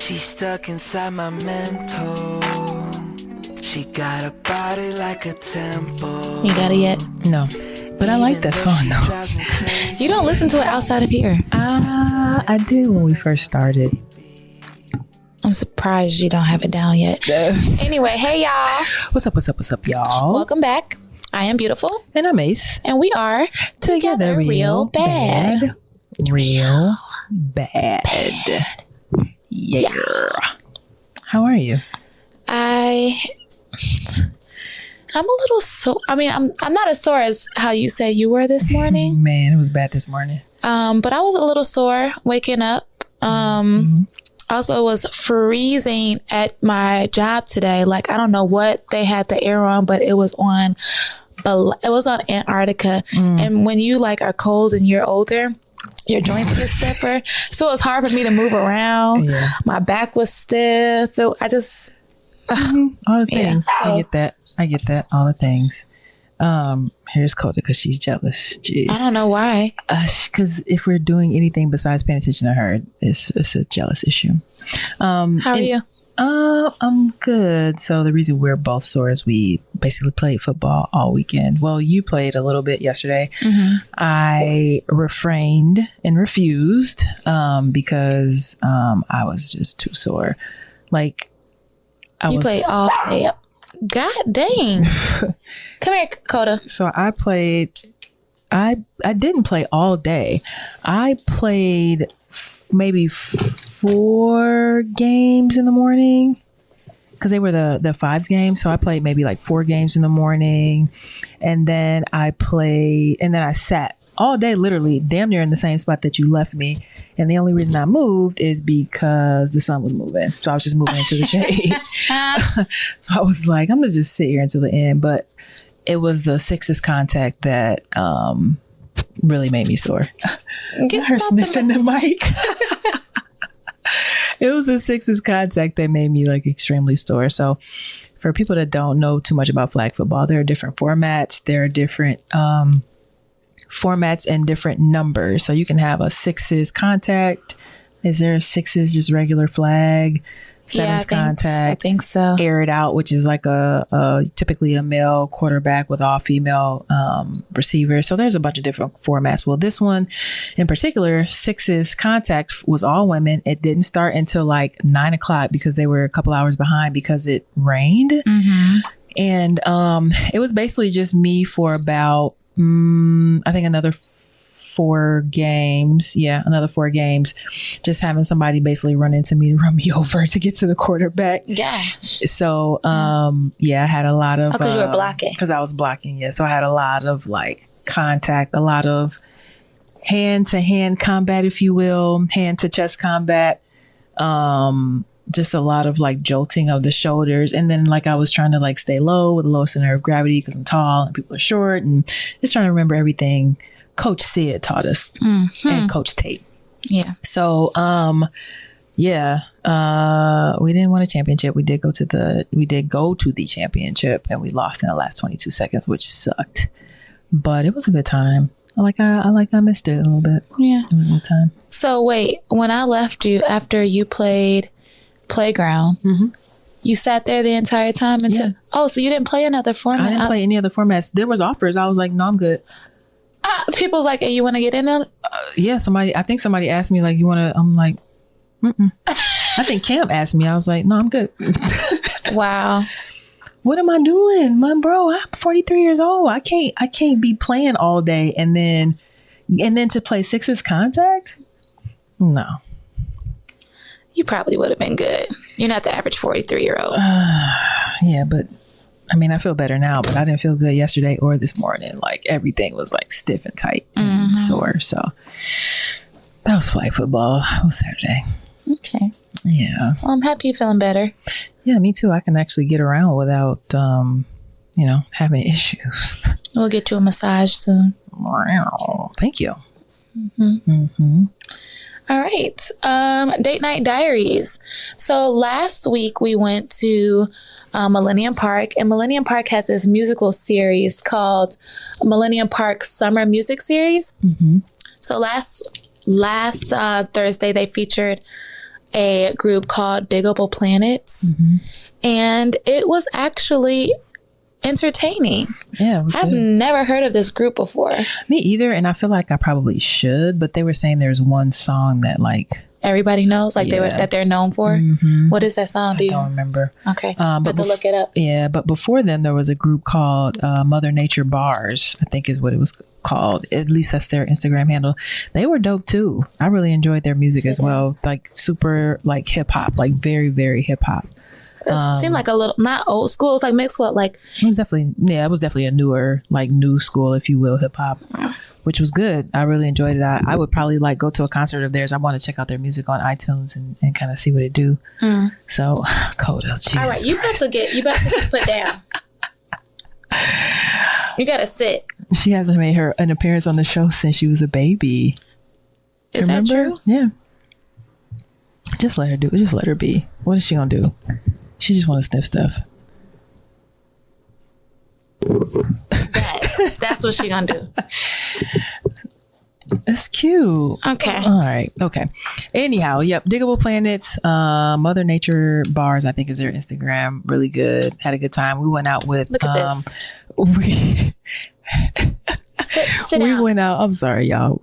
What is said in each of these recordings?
She's stuck inside my mental. She got a body like a temple. You got it yet? No. But I like that song though. You don't listen to it outside of here. I did when we first started. I'm surprised you don't have it down yet. Anyway, hey y'all. What's up, y'all? Welcome back. I am Beautiful. And I'm Ace. And we are Together Real Bad. Real bad. Yeah. How are you? I'm a little sore. I mean, I'm not as sore as how you said you were this morning. Man, it was bad this morning. But I was a little sore waking up. Also, it was freezing at my job today. Like, I don't know what they had the air on, but it was on Antarctica. And when you like are cold and you're older, your joints get stiffer. So it was hard for me to move around. Yeah. My back was stiff. All the things. Yeah. I get that. All the things. Here's Coda because she's jealous. Jeez. I don't know why. Because if we're doing anything besides paying attention to her, it's a jealous issue. How are you? I'm good. So the reason we're both sore is we basically played football all weekend. Well, you played a little bit yesterday. I refrained and refused because I was just too sore. Like you played all day. God dang. Come here, Coda. So I played. I didn't play all day. I played maybe 4 games in the morning because they were the fives games. So I played maybe like 4 games in the morning, and then I sat all day, literally damn near in the same spot that you left me. And the only reason I moved is because the sun was moving. So I was just moving into the shade. So I was like, I'm gonna just sit here until the end. But it was the Sixes contact that really made me sore. Get her sniffing the mic. It was the Sixes contact that made me like extremely sore. So for people that don't know too much about flag football, there are different formats. There are different formats and different numbers. So you can have a Sixes contact. Is there a Sixes just regular flag? Sevens contact. I think so. Air it out, which is like a typically a male quarterback with all female receivers. So there's a bunch of different formats. Well, this one in particular, Sixes contact, was all women. It didn't start until like 9 o'clock because they were a couple hours behind because it rained. And it was basically just me for about I think another 4 games. Yeah, another 4 games. Just having somebody basically run into me to run me over to get to the quarterback. Yeah. So, I had a lot of... because you were blocking. Because I was blocking, yeah. So I had a lot of like contact, a lot of hand-to-hand combat, if you will, hand-to-chest combat. Just a lot of like jolting of the shoulders. And then like I was trying to like stay low with the low center of gravity because I'm tall and people are short, and just trying to remember everything Coach Sid taught us and Coach Tate. Yeah. So, we didn't win a championship. We did go to the championship, and we lost in the last 22 seconds, which sucked, but it was a good time. I missed it a little bit. Yeah. It was a good time. So wait, when I left you after you played Playground, you sat there the entire time until so you didn't play another format? I didn't play any other formats. There was offers. I was like, no, I'm good. People's like, hey, you want to get in there? Yeah, I think somebody asked me like, you want to? I'm like, I think Cam asked me. I was like, no, I'm good. Wow. What am I doing, my bro? I'm 43 years old. I can't be playing all day and then to play Sixes contact. No. You probably would have been good. You're not the average 43-year-old. Yeah, but I mean, I feel better now, but I didn't feel good yesterday or this morning. Like everything was like stiff and tight and sore. So that was flag football. It was Saturday. Okay. Yeah. Well, I'm happy you're feeling better. Yeah, me too. I can actually get around without, having issues. We'll get you a massage soon. Thank you. All right. Date night diaries. So last week we went to Millennium Park, and Millennium Park has this musical series called Millennium Park Summer Music Series. So last Thursday they featured a group called Digable Planets, and it was actually entertaining. Yeah, it was I've good. never heard of this group before. Me either, and I feel like I probably should, but they were saying there's one song that like Everybody knows, like they're known for. What is that song? I don't remember. Okay, but to look it up. Yeah, but before them there was a group called Mother Nature Bars, I think is what it was called. At least that's their Instagram handle. They were dope too. I really enjoyed their music as well. Like super like hip hop, like very, very hip hop. It seemed like a little, not old school. It was like mixed with like. It was definitely a newer, like new school, if you will, hip hop, which was good. I really enjoyed it. I would probably like go to a concert of theirs. I want to check out their music on iTunes and kind of see what it do. So, Coda, jeez. All right, you about to put down. You gotta sit. She hasn't made an appearance on the show since she was a baby. Is that true? Yeah. Just let her do it. Just let her be. What is she gonna do? She just want to sniff stuff. That's what she gonna do. It's cute. Okay. All right. Okay. Anyhow, yep. Digable Planets, Mother Nature Bars, I think is their Instagram. Really good. Had a good time. We went out with. Look at this. Sit We down. went out. I'm sorry, y'all.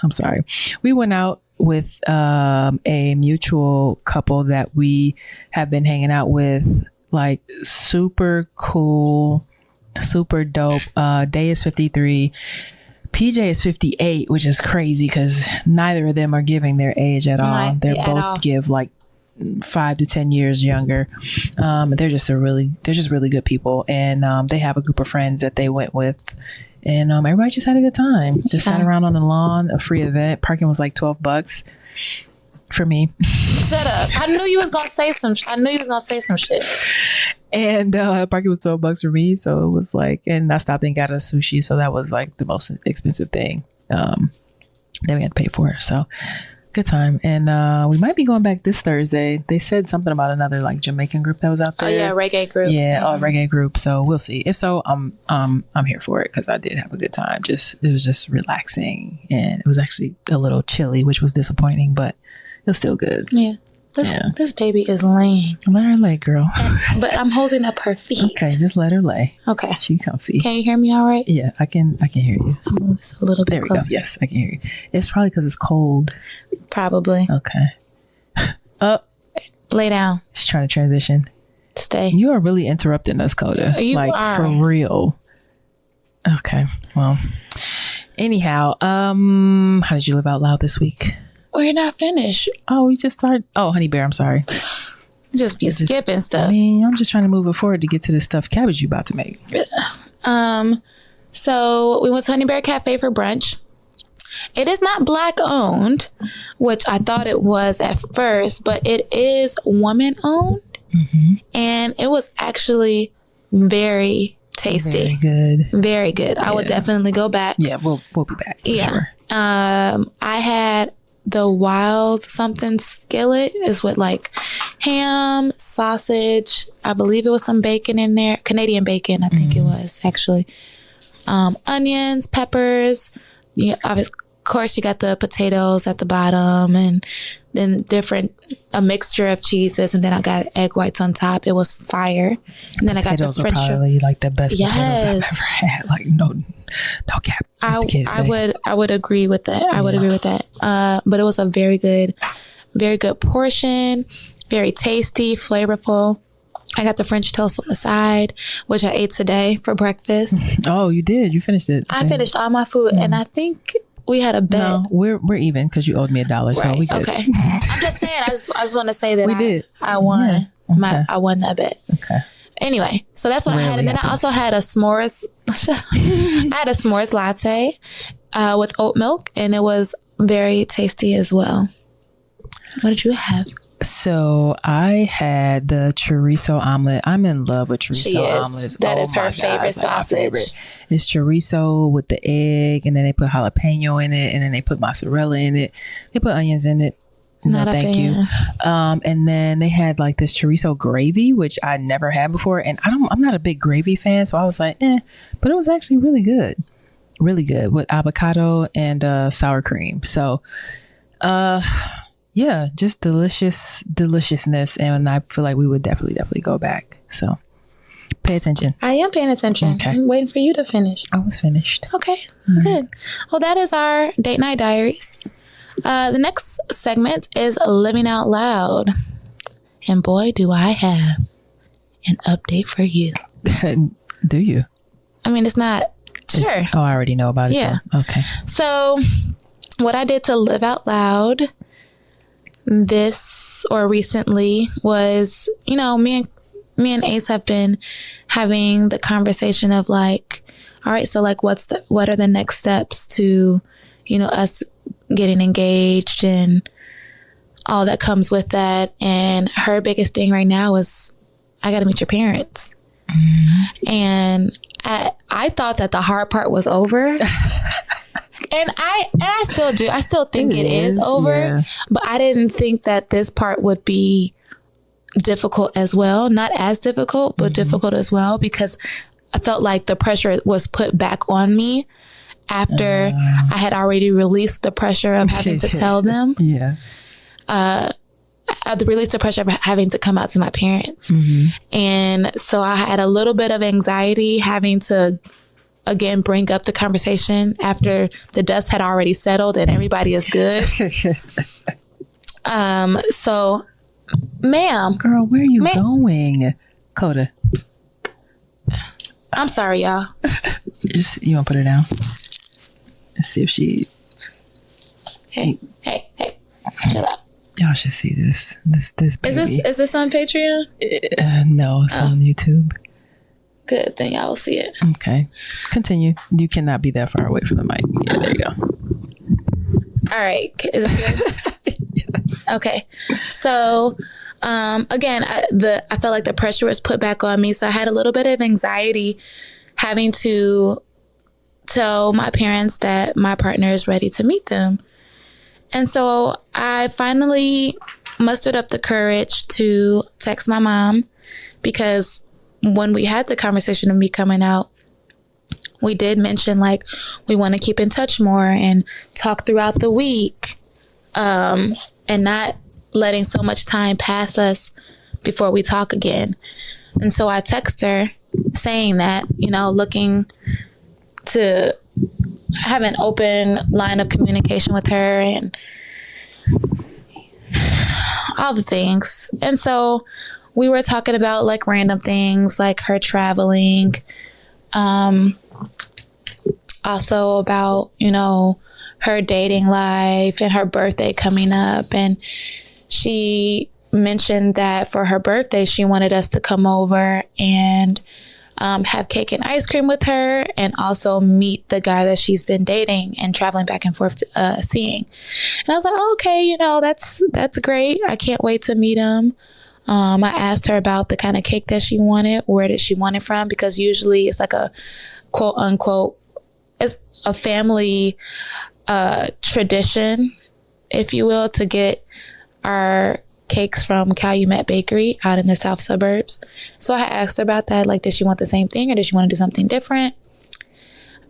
I'm sorry. We went out with a mutual couple that we have been hanging out with. Like super cool, super dope. Day is 53. PJ is 58, which is crazy because neither of them are giving their age at all. They both give like 5 to 10 years younger. They're just really good people, and they have a group of friends that they went with, and everybody just had a good time. Just sat around on the lawn. A free event. Parking was like $12 for me. Shut up! I knew you was gonna say some shit. And parking was $12 for me, so it was like, and I stopped and got us sushi, so that was like the most expensive thing that we had to pay for. So good time. And we might be going back this Thursday. They said something about another like Jamaican group that was out there. Oh yeah, reggae group. Yeah, reggae group. So we'll see. If so, I'm here for it because I did have a good time. It was just relaxing, and it was actually a little chilly, which was disappointing, but it was still good. Yeah. This baby is laying. Let her lay, girl. But I'm holding up her feet. Okay, just let her lay. Okay. She comfy. Can you hear me all right? Yeah, I can hear you. I'll move this a little bit There we closer. go. Yes, I can hear you. It's probably because it's cold. Probably. Okay. Up. Lay down. She's trying to transition. Stay. You are really interrupting us, Coda. You like are. for real. Okay. Well. Anyhow, how did you live out loud this week? We're not finished. Oh, we just started. Oh, Honey Bear, I'm sorry. Just be skipping stuff. I mean, I'm just trying to move it forward to get to the stuffed cabbage you about to make. So we went to Honey Bear Cafe for brunch. It is not Black owned, which I thought it was at first, but it is woman owned, and it was actually very tasty. Very good. Very good. I would definitely go back. Yeah, we'll be back. For sure. I had the wild something skillet is with like ham, sausage. I believe it was some bacon in there. Canadian bacon, I think it was actually. Onions, peppers. Yeah, of course you got the potatoes at the bottom, and then a mixture of cheeses, and then I got egg whites on top. It was fire. And then Potatoes I got the French are probably like the best potatoes I've ever Yes. had. Like no cap. as the kids say. I would agree with that. I would agree with that. But it was a very good portion, very tasty, flavorful. I got the French toast on the side, which I ate today for breakfast. Oh, you did. You finished it. I finished all my food, and I think we had a bet. No, we're even because you owed me $1, so we good. Okay. I'm just saying. I just want to say that We did. I won. Yeah. Okay. I won that bet. Okay. Anyway, so that's what I had, and then I also had a s'mores. I had a s'mores latte with oat milk, and it was very tasty as well. What did you have? So I had the chorizo omelet. I'm in love with chorizo omelets. That is her my favorite God, it's like my sausage. favorite. It's chorizo with the egg, and then they put jalapeno in it, and then they put mozzarella in it. They put onions in it. No, Not a thank fan. you. And then they had like this chorizo gravy, which I never had before, and I'm not a big gravy fan, so I was like, but it was actually really good with avocado and sour cream. So, Yeah, just deliciousness. And I feel like we would definitely go back. So pay attention. I am paying attention. Okay. I'm waiting for you to finish. I was finished. Okay, good. Well, that is our date night diaries. The next segment is Living Out Loud. And boy, do I have an update for you. Do you? I mean, it's not... Sure. Oh, I already know about it. Yeah. Though. Okay. So what I did to live out loud recently was, me and Ace have been having the conversation of like, all right, so like what are the next steps to, us getting engaged and all that comes with that. And her biggest thing right now is I got to meet your parents. Mm-hmm. And I thought that the hard part was over. And I still do. I still think it is over. Yeah. But I didn't think that this part would be difficult as well. Not as difficult, but difficult as well, because I felt like the pressure was put back on me after I had already released the pressure of having to tell them. Yeah. Released the pressure of having to come out to my parents. Mm-hmm. And so I had a little bit of anxiety having to, again, bring up the conversation after the dust had already settled and everybody is good. So, ma'am. Girl, where are you going? Coda. I'm sorry, y'all. You want to put her down? Let's see if she... Hey. Chill out. Y'all should see this baby. Is this on Patreon? No, it's on YouTube. Good, then y'all will see it. Okay. Continue. You cannot be that far away from the mic. Yeah, there you go. All right. Is it good? Yes. Okay. So, again, I felt like the pressure was put back on me. So I had a little bit of anxiety having to tell my parents that my partner is ready to meet them. And so I finally mustered up the courage to text my mom, because when we had the conversation of me coming out, we did mention like we want to keep in touch more and talk throughout the week, and not letting so much time pass us before we talk again. And so I text her saying that, looking to have an open line of communication with her and all the things. And so we were talking about like random things like her traveling, also about, her dating life and her birthday coming up. And she mentioned that for her birthday, she wanted us to come over and have cake and ice cream with her, and also meet the guy that she's been dating and traveling back and forth to, seeing. And I was like, oh, okay, that's great. I can't wait to meet him. I asked her about the kind of cake that she wanted. Where did she want it from? Because usually it's like a quote unquote, it's a family tradition, if you will, to get our cakes from Calumet Bakery out in the south suburbs. So I asked her about that. Like, did she want the same thing or did she want to do something different?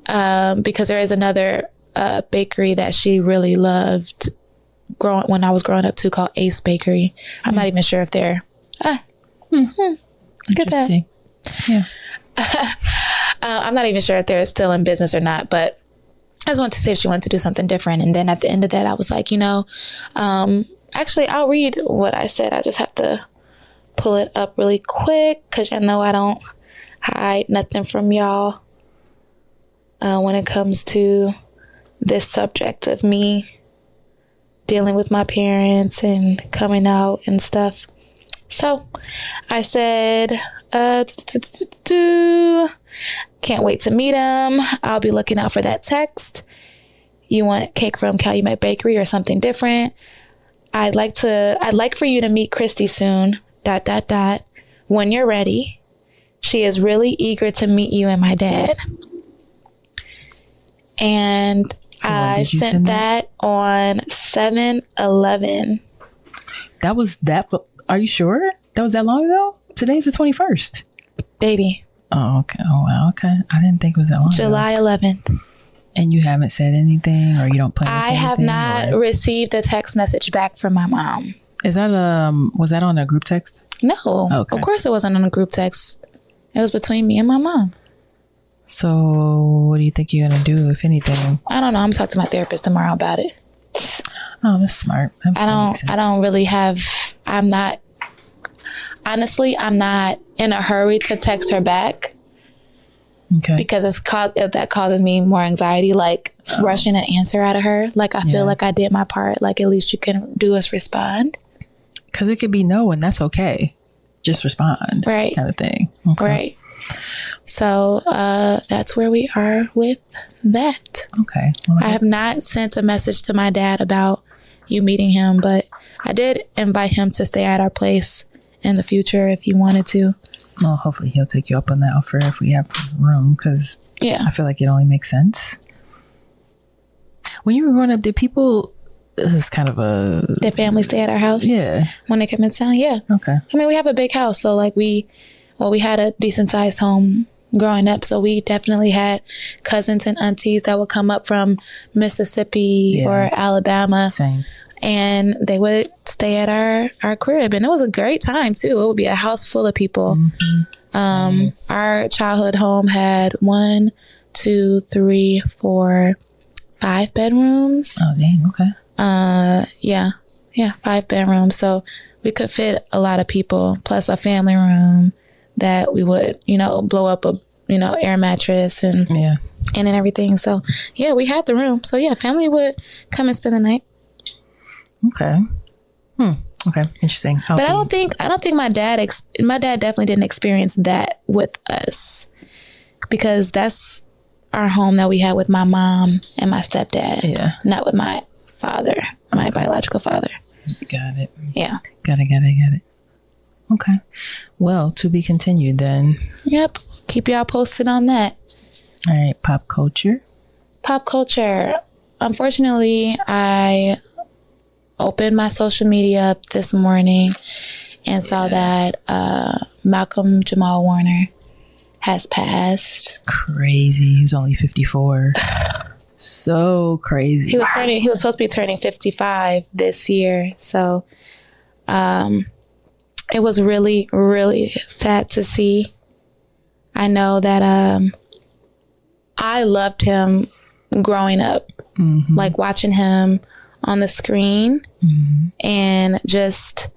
Because there is another bakery that she really loved when I was growing up too, called Ace Bakery. I'm not even sure if they're... Interesting. Yeah. I'm not even sure if they're still in business or not, but I just wanted to see if she wanted to do something different. And then at the end of that, I was like, actually, I'll read what I said. I just have to pull it up really quick because I know I don't hide nothing from y'all when it comes to this subject of me dealing with my parents and coming out and stuff. So I said, can't wait to meet him. I'll be looking out for that text. You want cake from Calumet Bakery or something different? I'd like for you to meet Christy soon, ... When you're ready. She is really eager to meet you and my dad. And I sent that on 7/11. That was that. Are you sure? That was that long ago? Today's the 21st. Baby. Oh, okay. Oh, wow. Okay. I didn't think it was that long July ago. 11th. And you haven't said anything, or you don't plan to say I have anything, not or? received a text message back from my mom. Is that was that on a group text? No, Okay. Of course it wasn't on a group text. It was between me and my mom. So what do you think you're gonna do, if anything? I don't know. I'm gonna talk to my therapist tomorrow about it. Oh, that's smart. I don't really have. I'm not. Honestly, I'm not in a hurry to text her back. Okay. Because that causes me more anxiety, like rushing an answer out of her. Like I feel like I did my part. Like at least you can do is respond. Because it could be no, and that's okay. Just respond, right? Kind of thing. Okay. Right. So that's where we are with that. Okay. Well, I have not sent a message to my dad about you meeting him, but I did invite him to stay at our place in the future if he wanted to. Well, hopefully he'll take you up on that offer if we have room, because I feel like it only makes sense. When you were growing up, did people, this is kind of did family stay at our house? Yeah. When they come in town? Yeah. Okay. I mean, we have a big house, so like we had a decent sized home growing up, so we definitely had cousins and aunties that would come up from Mississippi or Alabama. Same. And they would stay at our crib, and it was a great time too. It would be a house full of people. Mm-hmm. Our childhood home had 1, 2, 3, 4, 5 bedrooms. Oh dang, okay. Yeah, 5 bedrooms. So we could fit a lot of people, plus a family room that we would, blow up a, air mattress and everything. So yeah, we had the room. So yeah, family would come and spend the night. Okay. Okay. Interesting. But I don't think my dad definitely didn't experience that with us, because that's our home that we had with my mom and my stepdad. Yeah. Not with my father, my biological father. Got it. Yeah. Got it. Okay. Well, to be continued then. Yep. Keep y'all posted on that. All right. Pop culture. Unfortunately, I opened my social media up this morning and saw that Malcolm Jamal Warner has passed. It's crazy. He was only 54. So crazy. He was supposed to be turning 55 this year. So it was really, really sad to see. I know that I loved him growing up, like watching him on the screen and just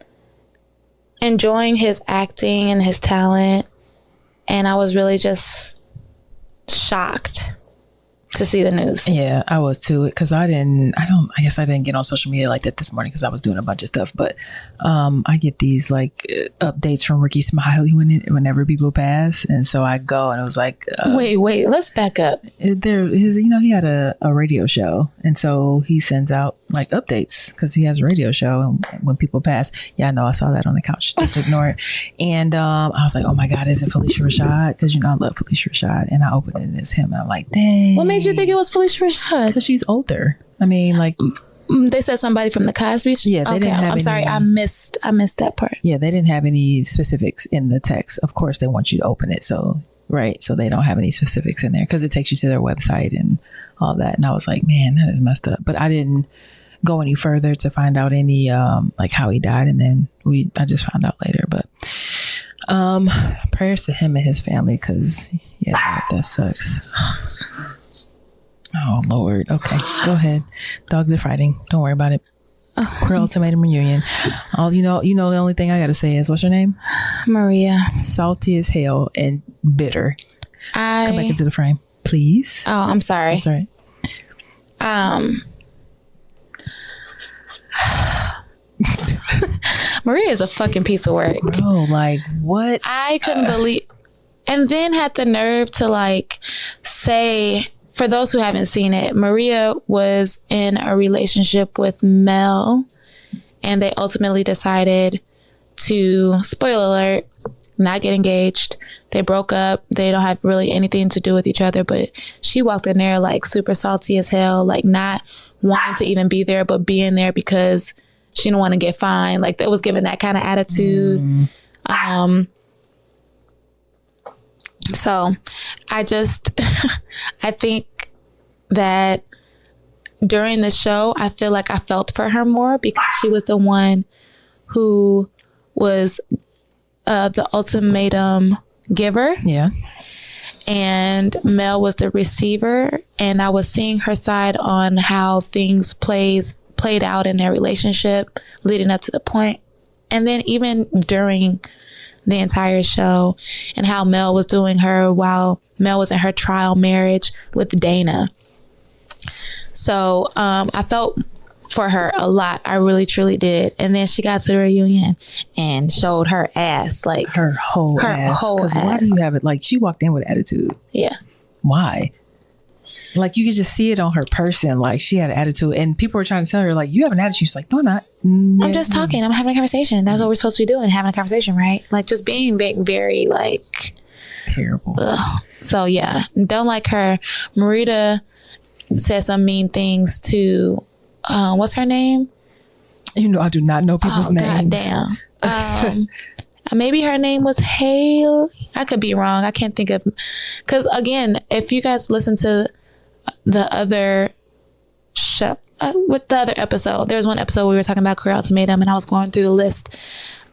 enjoying his acting and his talent. And I was really just shocked to see the news. Yeah, I was too, because I guess I didn't get on social media like that this morning because I was doing a bunch of stuff, but I get these like updates from Ricky Smiley whenever people pass, and so I go, and it was like wait, let's back up. He had a radio show, and so he sends out like updates because he has a radio show, and when people pass, I know, I saw that on the couch, just ignore it. And I was like, oh my god, is it Felicia Rashad? Because I love Felicia Rashad, and I opened it and it's him, and I'm like, dang. What made you think it was Felicia Rashad? Because she's older. I mean, like, they said somebody from the Cosby Show. Yeah, they didn't have. I'm sorry, I missed that part. Yeah, they didn't have any specifics in the text. Of course, they want you to open it, so they don't have any specifics in there because it takes you to their website and all that. And I was like, man, that is messed up. But I didn't go any further to find out any like how he died, and then I just found out later. But prayers to him and his family, because that sucks. Oh Lord. Okay, go ahead. Dogs are fighting. Don't worry about it. Queer Ultimatum Reunion. All you know the only thing I gotta say is, what's your name? Maria. Salty as hell and bitter. Come back into the frame, please. Oh, I'm sorry. That's right. Maria is a fucking piece of work. Bro, like, what? I couldn't believe, and then had the nerve to like say, for those who haven't seen it, Maria was in a relationship with Mel, and they ultimately decided to, spoiler alert, not get engaged. They broke up. They don't have really anything to do with each other, but she walked in there like super salty as hell, like not wanting to even be there, but being there because she didn't want to get fined. Like, that was given that kind of attitude. So I just, I think that during the show, I feel like I felt for her more because she was the one who was the ultimatum giver. Yeah. And Mel was the receiver. And I was seeing her side on how things played out in their relationship leading up to the point. And then even during the entire show, and how Mel was doing her while Mel was in her trial marriage with Dana. So I felt for her a lot. I really, truly did. And then she got to the reunion and showed her ass, like her whole ass. Because why do you have it? Like, she walked in with attitude. Yeah. Why? Like, you could just see it on her person. Like, she had an attitude, and people were trying to tell her, like, you have an attitude. She's like, no, I'm not. I'm just talking. I'm having a conversation. That's what we're supposed to be doing, having a conversation, right? Like, just being very, like, terrible. Ugh. So yeah, don't like her. Marita said some mean things to what's her name? You know, I do not know people's names. Damn. Maybe her name was Hale. I could be wrong. I can't think of, because again, if you guys listen to the other show, with the other episode, there was one episode we were talking about Queer Ultimatum, and I was going through the list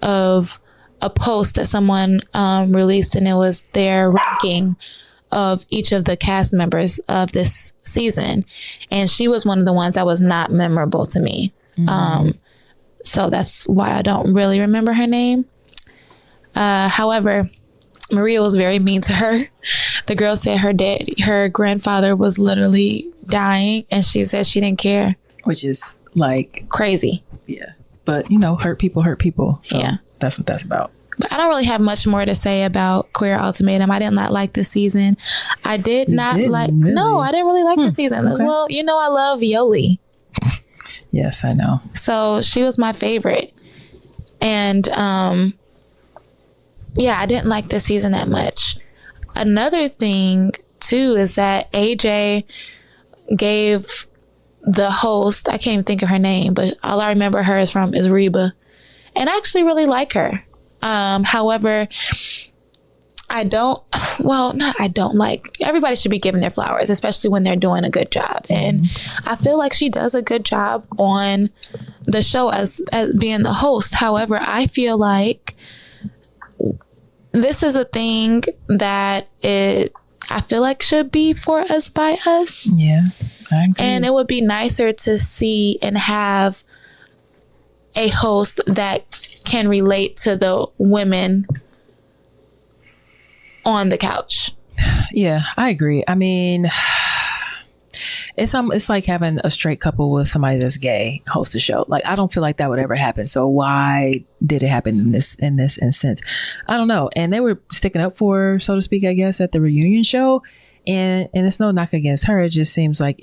of a post that someone released, and it was their ranking of each of the cast members of this season, and she was one of the ones that was not memorable to me. So that's why I don't really remember her name. However, Maria was very mean to her. The girl said her grandfather was literally dying, and she said she didn't care, which is like crazy. Yeah, but you know, hurt people hurt people. So yeah, that's what that's about. But I don't really have much more to say about Queer Ultimatum. I did not like this season. I didn't really like this season. Okay. Well, you know, I love Yoli. Yes, I know. So she was my favorite. And yeah, I didn't like this season that much. Another thing too is that AJ gave the host, I can't even think of her name, but all I remember her is Reba. And I actually really like her. However, everybody should be given their flowers, especially when they're doing a good job. And I feel like she does a good job on the show as being the host. However, I feel like this is a thing that I feel like should be for us by us. Yeah, I agree. And it would be nicer to see and have a host that can relate to the women on the couch. Yeah, I agree. I mean, it's like having a straight couple with somebody that's gay host a show. Like, I don't feel like that would ever happen. So why did it happen in this instance? I don't know. And they were sticking up for her, so to speak, I guess, at the reunion show. And it's no knock against her. It just seems like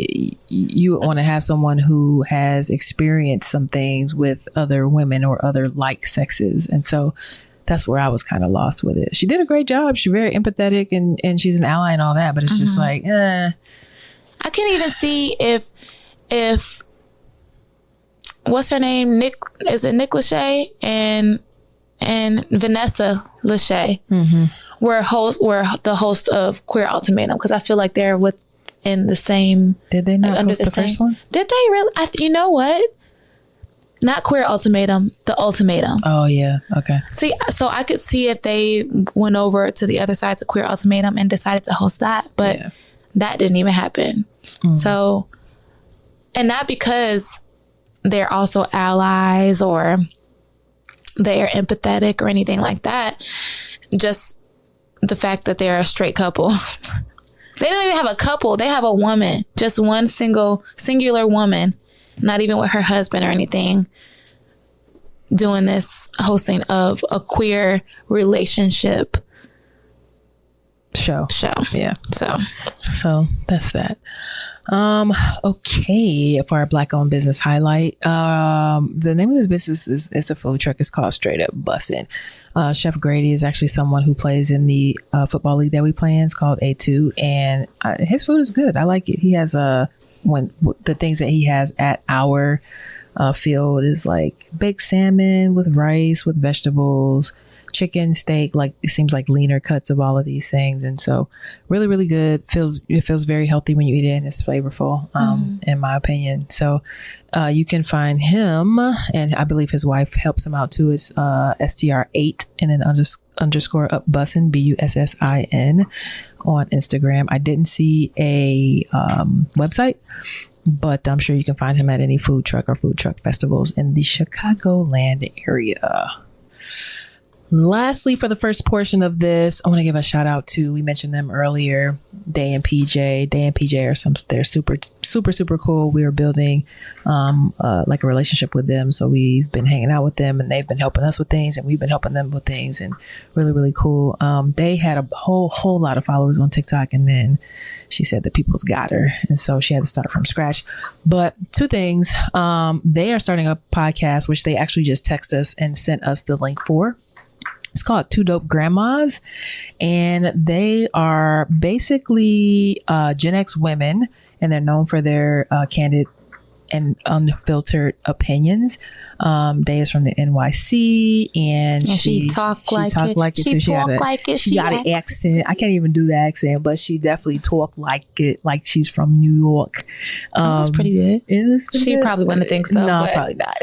you want to have someone who has experienced some things with other women or other like sexes. And so that's where I was kind of lost with it. She did a great job. She's very empathetic and she's an ally and all that. But it's just like, I can't even see if what's her name? Nick Lachey and Vanessa Lachey. Were the host of Queer Ultimatum, because I feel like they're within the same. Did they not host the first one? Did they really? You know what? Not Queer Ultimatum, the Ultimatum. Oh yeah, okay. See, so I could see if they went over to the other side to Queer Ultimatum and decided to host that, but that didn't even happen. So, and not because they're also allies or they are empathetic or anything like that. Just the fact that they're a straight couple. They don't even have a couple. They have a woman, just one singular woman, not even with her husband or anything, doing this hosting of a queer relationship show. Yeah. So that's that. Okay, for our Black owned business highlight, the name of this business is a food truck. It's called Straight Up Bussin'. Chef Grady is actually someone who plays in the football league that we play in. It's called A2, and his food is good. I like it. He has the things that he has at our field is like baked salmon with rice with vegetables, chicken, steak, like it seems like leaner cuts of all of these things. And so really, really good. It feels very healthy when you eat it, and it's flavorful, in my opinion. So you can find him, and I believe his wife helps him out too. It's STR8 and then underscore upbussin, BUSSIN on Instagram. I didn't see a website, but I'm sure you can find him at any food truck or food truck festivals in the Chicagoland area. Lastly, for the first portion of this, I want to give a shout out to, we mentioned them earlier, Day and PJ. Day and PJ they're super, super, super cool. We are building like a relationship with them. So we've been hanging out with them, and they've been helping us with things, and we've been helping them with things, and really, really cool. They had a whole lot of followers on TikTok, and then she said that people's got her, and so she had to start from scratch. But two things, they are starting a podcast, which they actually just texted us and sent us the link for. It's called Two Dope Grandmas, and they are basically Gen X women, and they're known for their candid and unfiltered opinions. Day is from the NYC, and she talk like it too. She got an accent. I can't even do the accent, but she definitely talked like it, like she's from New York. That's pretty good. It is pretty good. Probably wouldn't think so. No, probably not.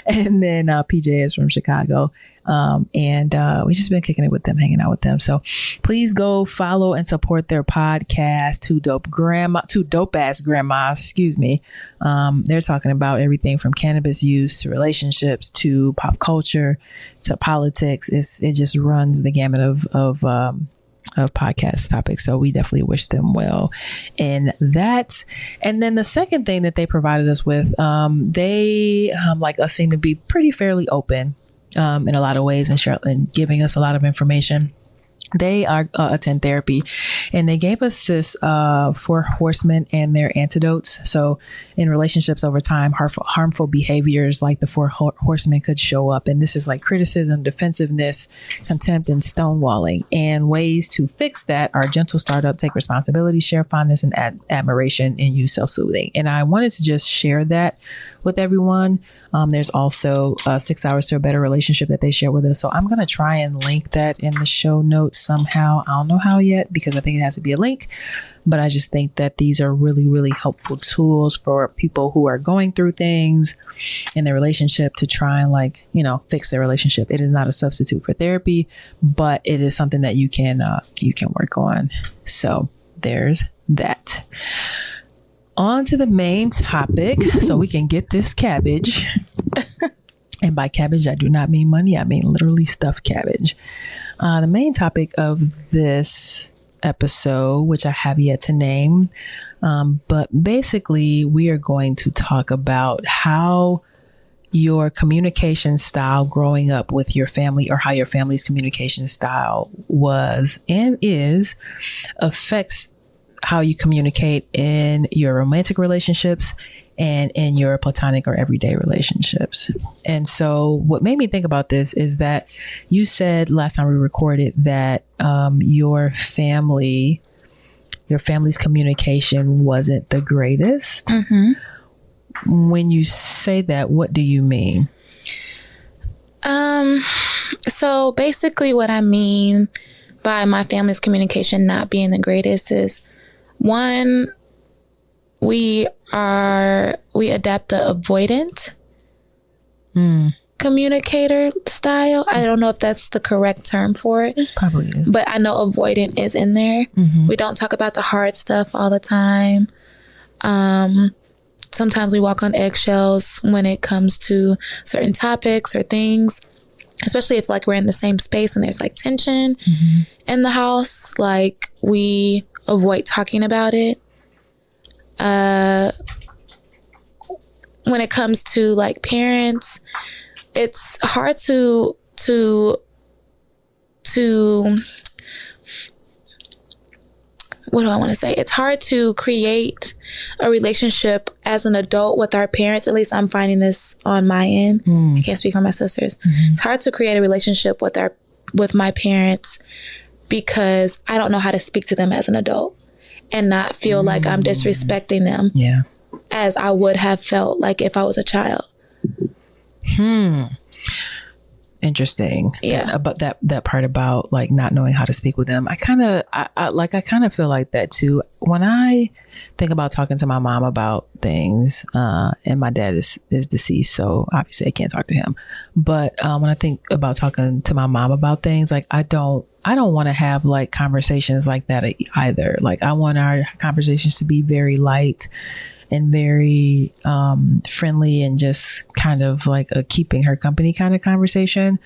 And then PJ is from Chicago. And we've just been kicking it with them, hanging out with them. So please go follow and support their podcast, Two Dope Ass Grandmas, excuse me. They're talking about everything from cannabis use to relationships to pop culture to politics. It just runs the gamut of podcast topics. So we definitely wish them well in that. And then the second thing that they provided us with, they like us seem to be pretty fairly open in a lot of ways, and giving us a lot of information. They are attend therapy, and they gave us this 4 horsemen and their antidotes. So in relationships over time, harmful behaviors like the 4 horsemen could show up. And this is like criticism, defensiveness, contempt, and stonewalling. And ways to fix that are gentle startup, take responsibility, share fondness and admiration, and use self-soothing. And I wanted to just share that with everyone. There's also 6 Hours to a Better Relationship that they share with us. So I'm going to try and link that in the show notes somehow. I don't know how yet, because I think it has to be a link. But I just think that these are really, really helpful tools for people who are going through things in their relationship to try and fix their relationship. It is not a substitute for therapy, but it is something that you can work on. So there's that. On to the main topic, so we can get this cabbage. And by cabbage, I do not mean money. I mean literally stuffed cabbage. The main topic of this episode, which I have yet to name, but basically we are going to talk about how your communication style growing up with your family, or how your family's communication style was and is, affects how you communicate in your romantic relationships and in your platonic or everyday relationships. And so what made me think about this is that you said last time we recorded that your family's communication wasn't the greatest. Mm-hmm. When you say that, what do you mean? So basically what I mean by my family's communication not being the greatest is, one, we adapt the avoidant communicator style. I don't know if that's the correct term for it. It probably is. But I know avoidant is in there. Mm-hmm. We don't talk about the hard stuff all the time. Sometimes we walk on eggshells when it comes to certain topics or things, especially if we're in the same space and there's tension in the house. We avoid talking about it. When it comes to parents, it's hard to what do I want to say? It's hard to create a relationship as an adult with our parents. At least I'm finding this on my end. I can't speak for my sisters. It's hard to create a relationship with my parents, because I don't know how to speak to them as an adult and not feel like I'm disrespecting them as I would have felt if I was a child. interesting. Yeah. About that part about like not knowing how to speak with them. I kind of feel like that too. When I think about talking to my mom about things, and my dad is deceased, so obviously I can't talk to him. But when I think about talking to my mom about things, like I don't want to have like conversations like that either. Like I want our conversations to be very light and very friendly and just kind of like a keeping her company kind of conversation,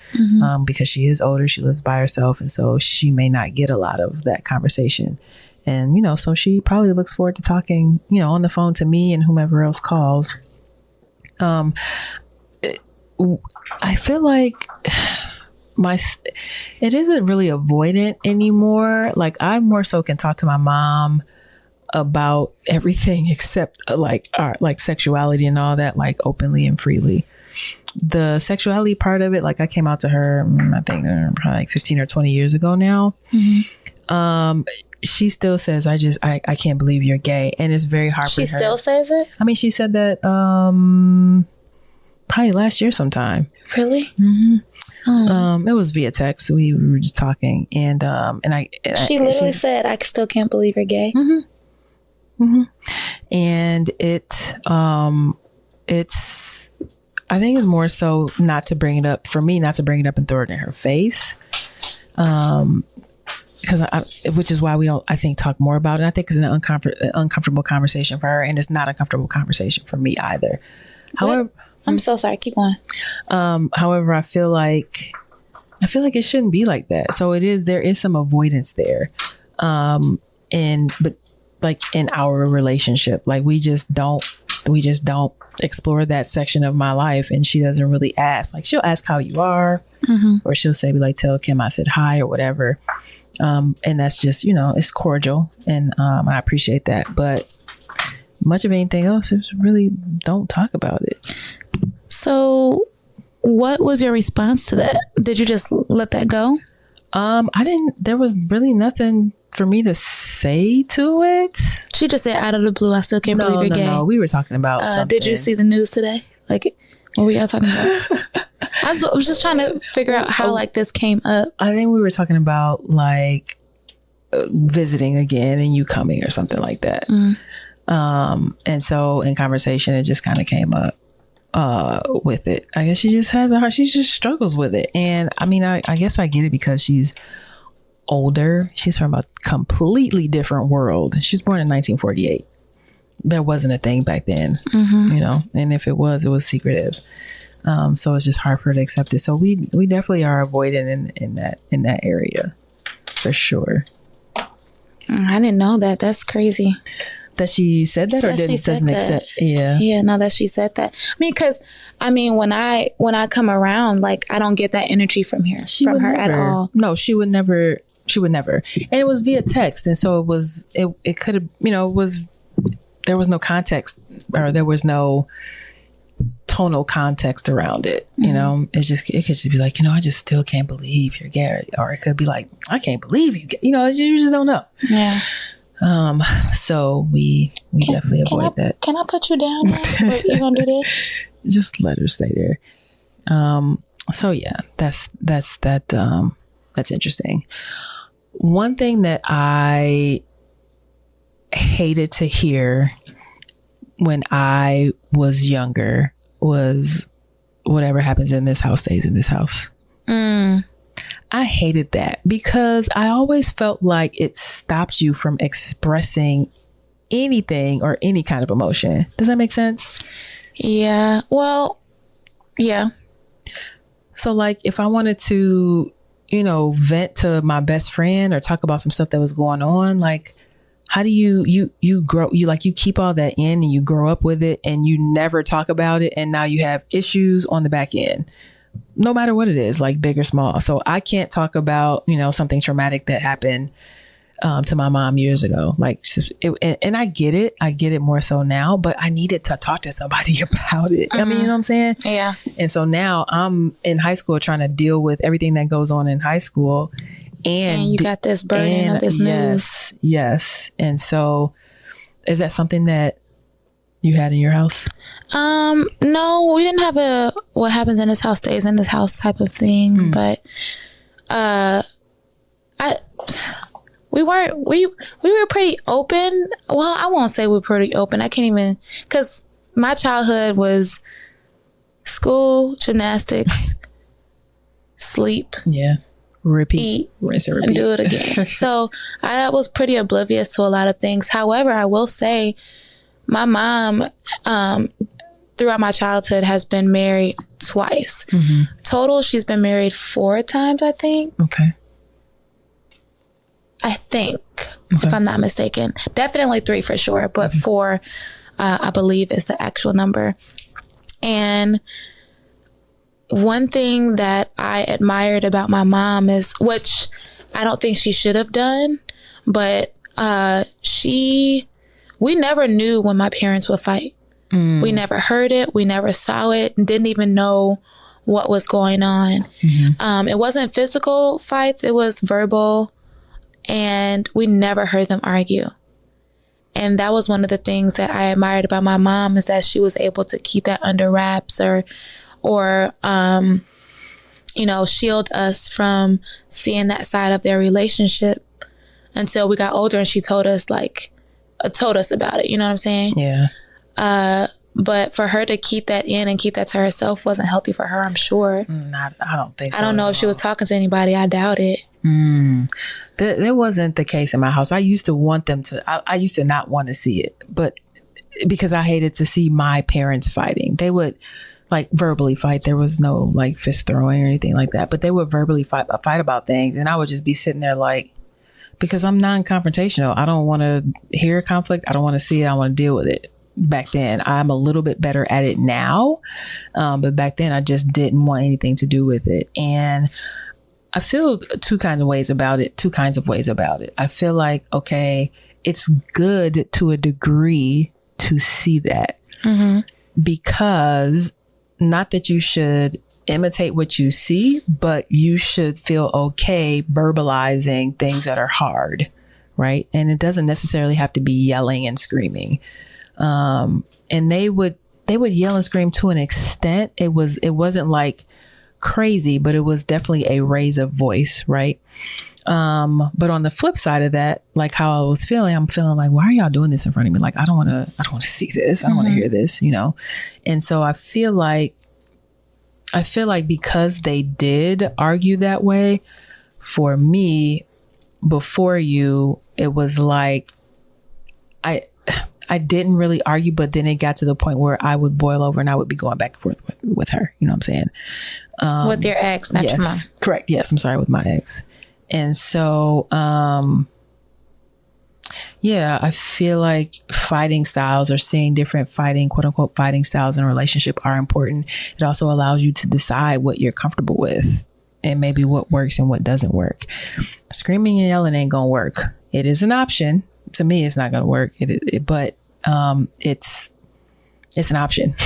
because she is older, she lives by herself, and so she may not get a lot of that conversation. And, you know, so she probably looks forward to talking, you know, on the phone to me and whomever else calls. I feel like it isn't really avoidant anymore. Like I more so can talk to my mom about everything except like sexuality and all that, like openly and freely. The sexuality part of it, like I came out to her, I think probably like 15 or 20 years ago now. She still says, I can't believe you're gay. And it's very hard for her. She still says it? I mean, she said that probably last year sometime. Really? It was via text. We were just talking, and she literally said, I still can't believe you're gay. And it's I think it's more so not to bring it up for me, not to bring it up and throw it in her face. Which is why we don't, I think, talk more about it. I think it's an uncomfortable conversation for her, and it's not a comfortable conversation for me either. However, I'm so sorry. Keep going. However, I feel like it shouldn't be like that. So there is some avoidance there. But like in our relationship, like we just don't explore that section of my life. And she doesn't really ask. Like she'll ask how you are, or she'll say, like, tell Kim I said hi or whatever. And that's just, you know, it's cordial, and I appreciate that. But much of anything else is really don't talk about it. So what was your response to that? Did you just let that go? I didn't. There was really nothing for me to say to it. She just said out of the blue, I still can't believe you're gay. No, we were talking about something. Did you see the news today? Like, what were y'all talking about? I was just trying to figure out how like this came up. I think we were talking about like visiting again and you coming or something like that. And so in conversation, it just kind of came up with it. I guess she just she just struggles with it. And I mean, I guess I get it because she's older. She's from a completely different world. She was born in 1948. There wasn't a thing back then, you know, and if it was secretive. So it's just hard for her to accept it. So we definitely are avoiding in that area for sure. I didn't know that. That's crazy. That she said that, or doesn't accept? Yeah. No, that she said that. I mean, because when I come around, like I don't get that energy from her at all. No, she would never. And it was via text, and so it could have, you know, there was no context, or there was no tonal context around it. You know, it could just be like, you know, I just still can't believe you're gay, or it could be like, I can't believe you know, you just don't know. Yeah. So we definitely avoid that. Can I put you down now? Or you gonna do this? Just let her stay there. So yeah, that's interesting. One thing that I hated to hear when I was younger was whatever happens in this house stays in this house. I hated that because I always felt like it stopped you from expressing anything or any kind of emotion. Does that make sense? Yeah. Well, yeah. So like if I wanted to, you know, vent to my best friend or talk about some stuff that was going on, like how do you grow, you keep all that in and you grow up with it and you never talk about it. And now you have issues on the back end, no matter what it is, like big or small. So I can't talk about, you know, something traumatic that happened to my mom years ago. Like, and I get it more so now, but I needed to talk to somebody about it. I mean, you know what I'm saying? Yeah. And so now I'm in high school trying to deal with everything that goes on in high school. And you got this burden of this news. Yes. And so is that something that you had in your house? No, we didn't have a what happens in this house stays in this house type of thing, but we were pretty open. Well, I won't say we were pretty open. I can't even, because my childhood was school, gymnastics, sleep, repeat, eat, rinse and repeat, and do it again. So I was pretty oblivious to a lot of things. However, I will say my mom, throughout my childhood, has been married twice. Total, she's been married 4 times, I think. Okay. If I'm not mistaken. Definitely 3 for sure, but 4, I believe, is the actual number. And one thing that I admired about my mom is, which I don't think she should have done, but we never knew when my parents would fight. We never heard it. We never saw it. Didn't even know what was going on. It wasn't physical fights. It was verbal. And we never heard them argue. And that was one of the things that I admired about my mom, is that she was able to keep that under wraps or shield us from seeing that side of their relationship until we got older and she told us about it. You know what I'm saying? Yeah. But for her to keep that in and keep that to herself wasn't healthy for her, I'm sure. I don't think so. I don't know if she was talking to anybody. I doubt it. That wasn't the case in my house. I used to want them to, I used to not want to see it, but because I hated to see my parents fighting. They would verbally fight. There was no fist throwing or anything like that, but they would verbally fight about things. And I would just be sitting there because I'm non-confrontational. I don't want to hear conflict. I don't want to see it. I want to deal with it. Back then, I'm a little bit better at it now. But back then I just didn't want anything to do with it. And I feel two kinds of ways about it. I feel like, okay, it's good to a degree to see that, because not that you should imitate what you see, but you should feel okay verbalizing things that are hard, right? And it doesn't necessarily have to be yelling and screaming. And they would yell and scream to an extent. It wasn't crazy, but it was definitely a raise of voice, right? But on the flip side of that, how I was feeling, I'm feeling why are y'all doing this in front of me? I don't want to see this. I don't want to hear this, And so I feel like because they did argue that way, for me, before you, it was I didn't really argue, but then it got to the point where I would boil over and I would be going back and forth with her. You know what I'm saying? With your ex, not your mom. Correct. Yes. I'm sorry, with my ex. And so, I feel like fighting styles or seeing different fighting, quote unquote, fighting styles in a relationship are important. It also allows you to decide what you're comfortable with and maybe what works and what doesn't work. Screaming and yelling ain't going to work. It is an option. To me, it's not going to work. But it's an option,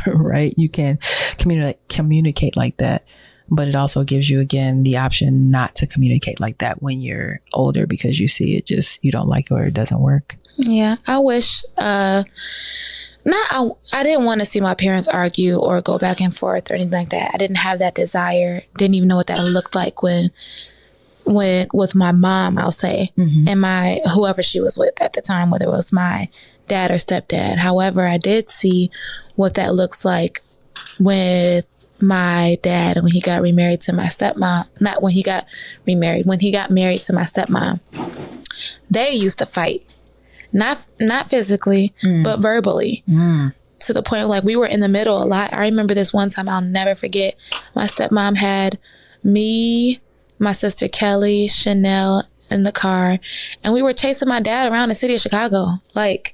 right? You can communicate like that, but it also gives you, again, the option not to communicate like that when you're older, because you see it you don't like it or it doesn't work. Yeah. I wish, I didn't want to see my parents argue or go back and forth or anything like that. I didn't have that desire. Didn't even know what that looked like when with my mom, I'll say, and my whoever she was with at the time, whether it was my dad or stepdad. However, I did see what that looks like with my dad when he got remarried to my stepmom. Not when he got remarried, when he got married to my stepmom. They used to fight, not physically, but verbally. To the point we were in the middle a lot. I remember this one time I'll never forget. My stepmom had me, my sister Kelly, Chanel in the car, and we were chasing my dad around the city of Chicago. That's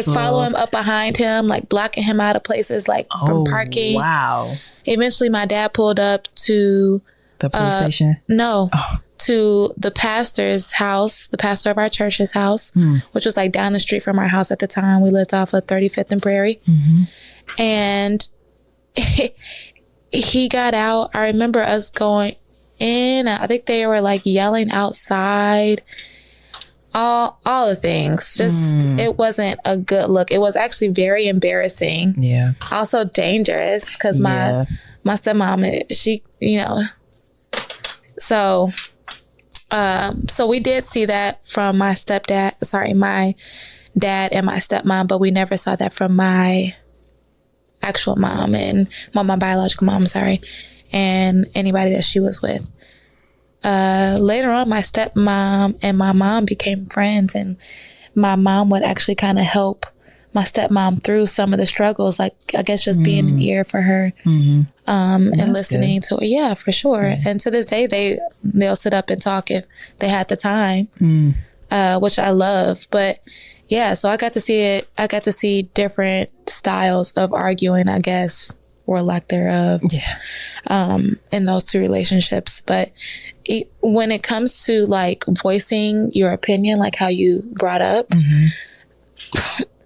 following him up behind him, blocking him out of places from parking. Wow. Eventually my dad pulled up to the police station. No. To the pastor's house, the pastor of our church's house, which was down the street from our house at the time. We lived off of 35th and Prairie. And he got out. I remember us going in. I think they were yelling outside. all the things. Just it wasn't a good look. It was actually very embarrassing. Yeah. Also dangerous because my stepmom, she, so we did see that from my dad and my stepmom, but we never saw that from my actual mom and my biological mom, and anybody that she was with. Later on, my stepmom and my mom became friends, and my mom would actually kind of help my stepmom through some of the struggles, like I guess just being an ear for her, and listening to it. Yeah, for sure. And to this day, they'll sit up and talk if they had the time, which I love. But yeah, so I got to see it. I got to see different styles of arguing, I guess, or lack thereof, in those two relationships. But when it comes to like voicing your opinion, like how you brought up,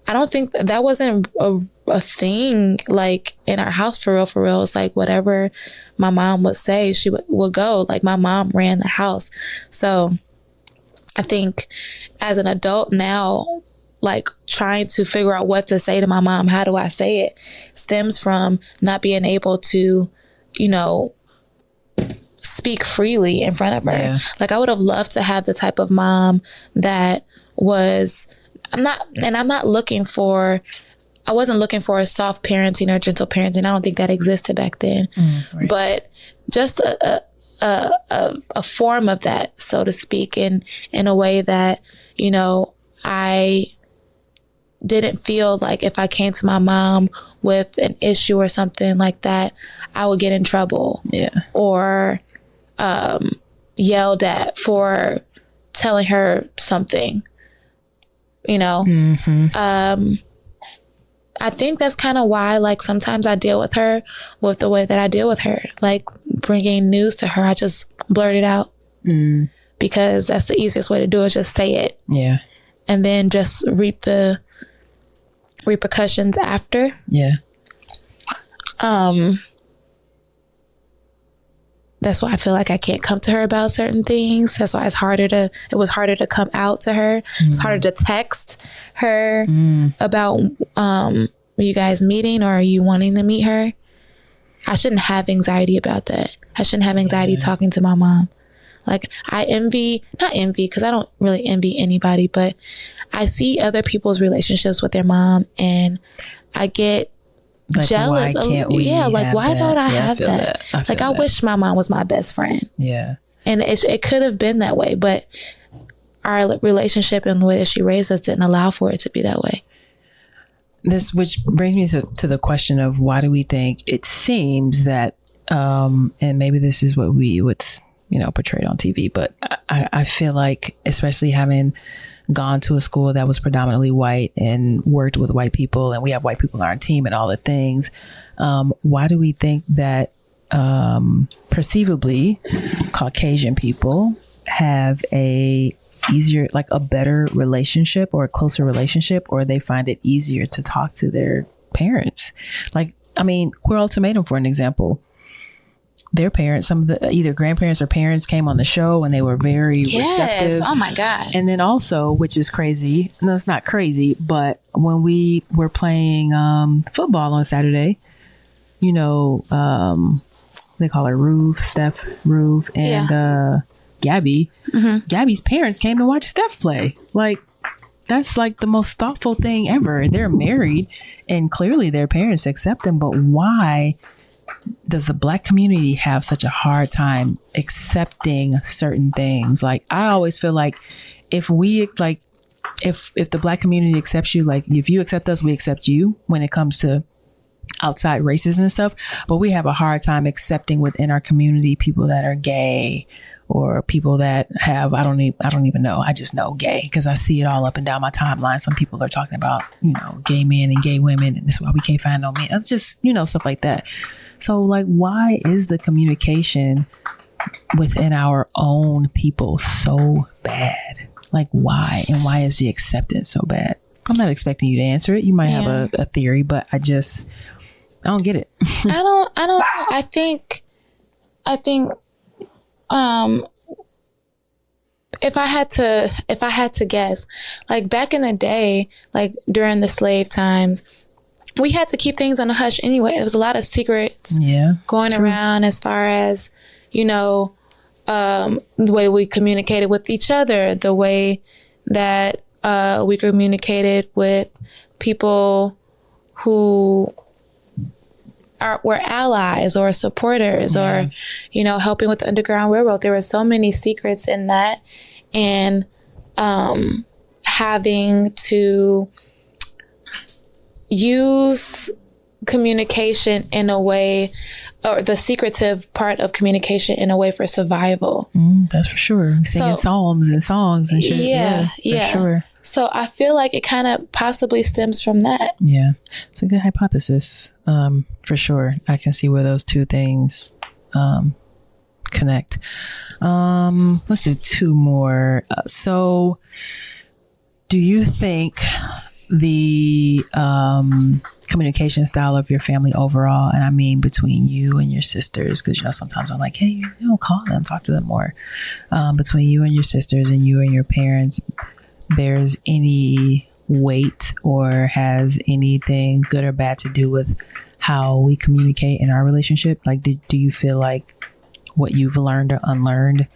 I don't think that wasn't a thing like in our house for real. It's like whatever my mom would say, she would go. Like my mom ran the house. So I think as an adult now, like trying to figure out what to say to my mom, how do I say it, stems from not being able to, speak freely in front of her. Yeah. Like I would have loved to have the type of mom that was, I wasn't looking for a soft parenting or gentle parenting. I don't think that existed back then, right. But just a form of that, so to speak, in a way that, I didn't feel like if I came to my mom with an issue or something like that, I would get in trouble. Yeah. Or yelled at for telling her something, I think that's kind of why, like, sometimes I deal with her with the way that I deal with her, like bringing news to her. I just blurt it out because that's the easiest way to do it. Just say it. Yeah. And then just reap the repercussions after. Yeah. That's why I feel like I can't come to her about certain things. That's why it was harder to come out to her. It's harder to text her about, are you guys meeting or are you wanting to meet her? I shouldn't have anxiety about that. I shouldn't have anxiety talking to my mom. Like not envy, because I don't really envy anybody, but I see other people's relationships with their mom and I get jealous. Why can't we? Yeah, like why don't I have that? I wish my mom was my best friend. Yeah, and it could have been that way, but our relationship and the way that she raised us didn't allow for it to be that way. Which brings me to the question of why do we think it seems that, and maybe this is what's portrayed on TV, but I feel like, especially having gone to a school that was predominantly white and worked with white people, and we have white people on our team and all the things. Why do we think that perceivably Caucasian people have a better relationship or a closer relationship, or they find it easier to talk to their parents? Queer Ultimatum, for an example. Their parents, some of the either grandparents or parents came on the show and they were very receptive. Oh my God. And then also, which is crazy, no, it's not crazy, but when we were playing football on Saturday, they call her Steph, and Gabby. Gabby's parents came to watch Steph play. Like, that's like the most thoughtful thing ever. They're married and clearly their parents accept them, but why does the Black community have such a hard time accepting certain things? Like, I always feel like if the Black community accepts you, like if you accept us, we accept you when it comes to outside races and stuff. But we have a hard time accepting within our community people that are gay or people that have, I don't even know. I just know gay because I see it all up and down my timeline. Some people are talking about, gay men and gay women, and this is why we can't find no men. It's just, stuff like that. So, like, why is the communication within our own people so bad? Like, why? And why is the acceptance so bad? I'm not expecting you to answer it. You might have a theory, but I don't get it. I don't know. I think if I had to guess, like back in the day, like during the slave times, we had to keep things on the hush anyway. There was a lot of secrets going around as far as, you know, the way we communicated with each other, the way that we communicated with people who were allies or supporters or, you know, helping with the Underground Railroad. There were so many secrets in that, and having to use communication in a way, or the secretive part of communication in a way for survival. That's for sure. Singing psalms and songs and shit. Yeah, for sure. So I feel like it kind of possibly stems from that. Yeah, it's a good hypothesis. For sure. I can see where those two things connect. Let's do two more. So do you think the communication style of your family overall, and I mean between you and your sisters, because, you know, sometimes I'm like, hey, you know, call them, talk to them more, between you and your sisters and you and your parents, bears any weight or has anything good or bad to do with how we communicate in our relationship? Like, do you feel like what you've learned or unlearned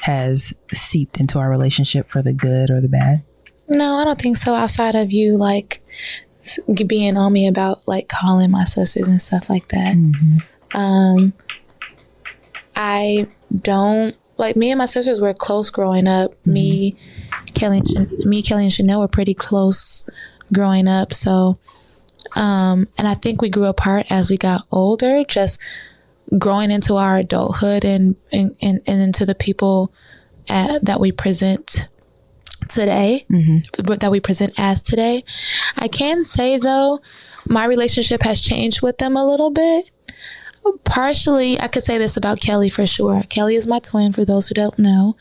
has seeped into our relationship for the good or the bad? No, I don't think so, outside of you, like, being on me about, like, calling my sisters and stuff like that. I don't, like, me and my sisters were close growing up. Me, Kelly and Chanel were pretty close growing up. So, and I think we grew apart as we got older, just growing into our adulthood and into the people that we present today, that we present as today. I can say, though, my relationship has changed with them a little bit. Partially, I could say this about Kelly for sure. Kelly is my twin, for those who don't know.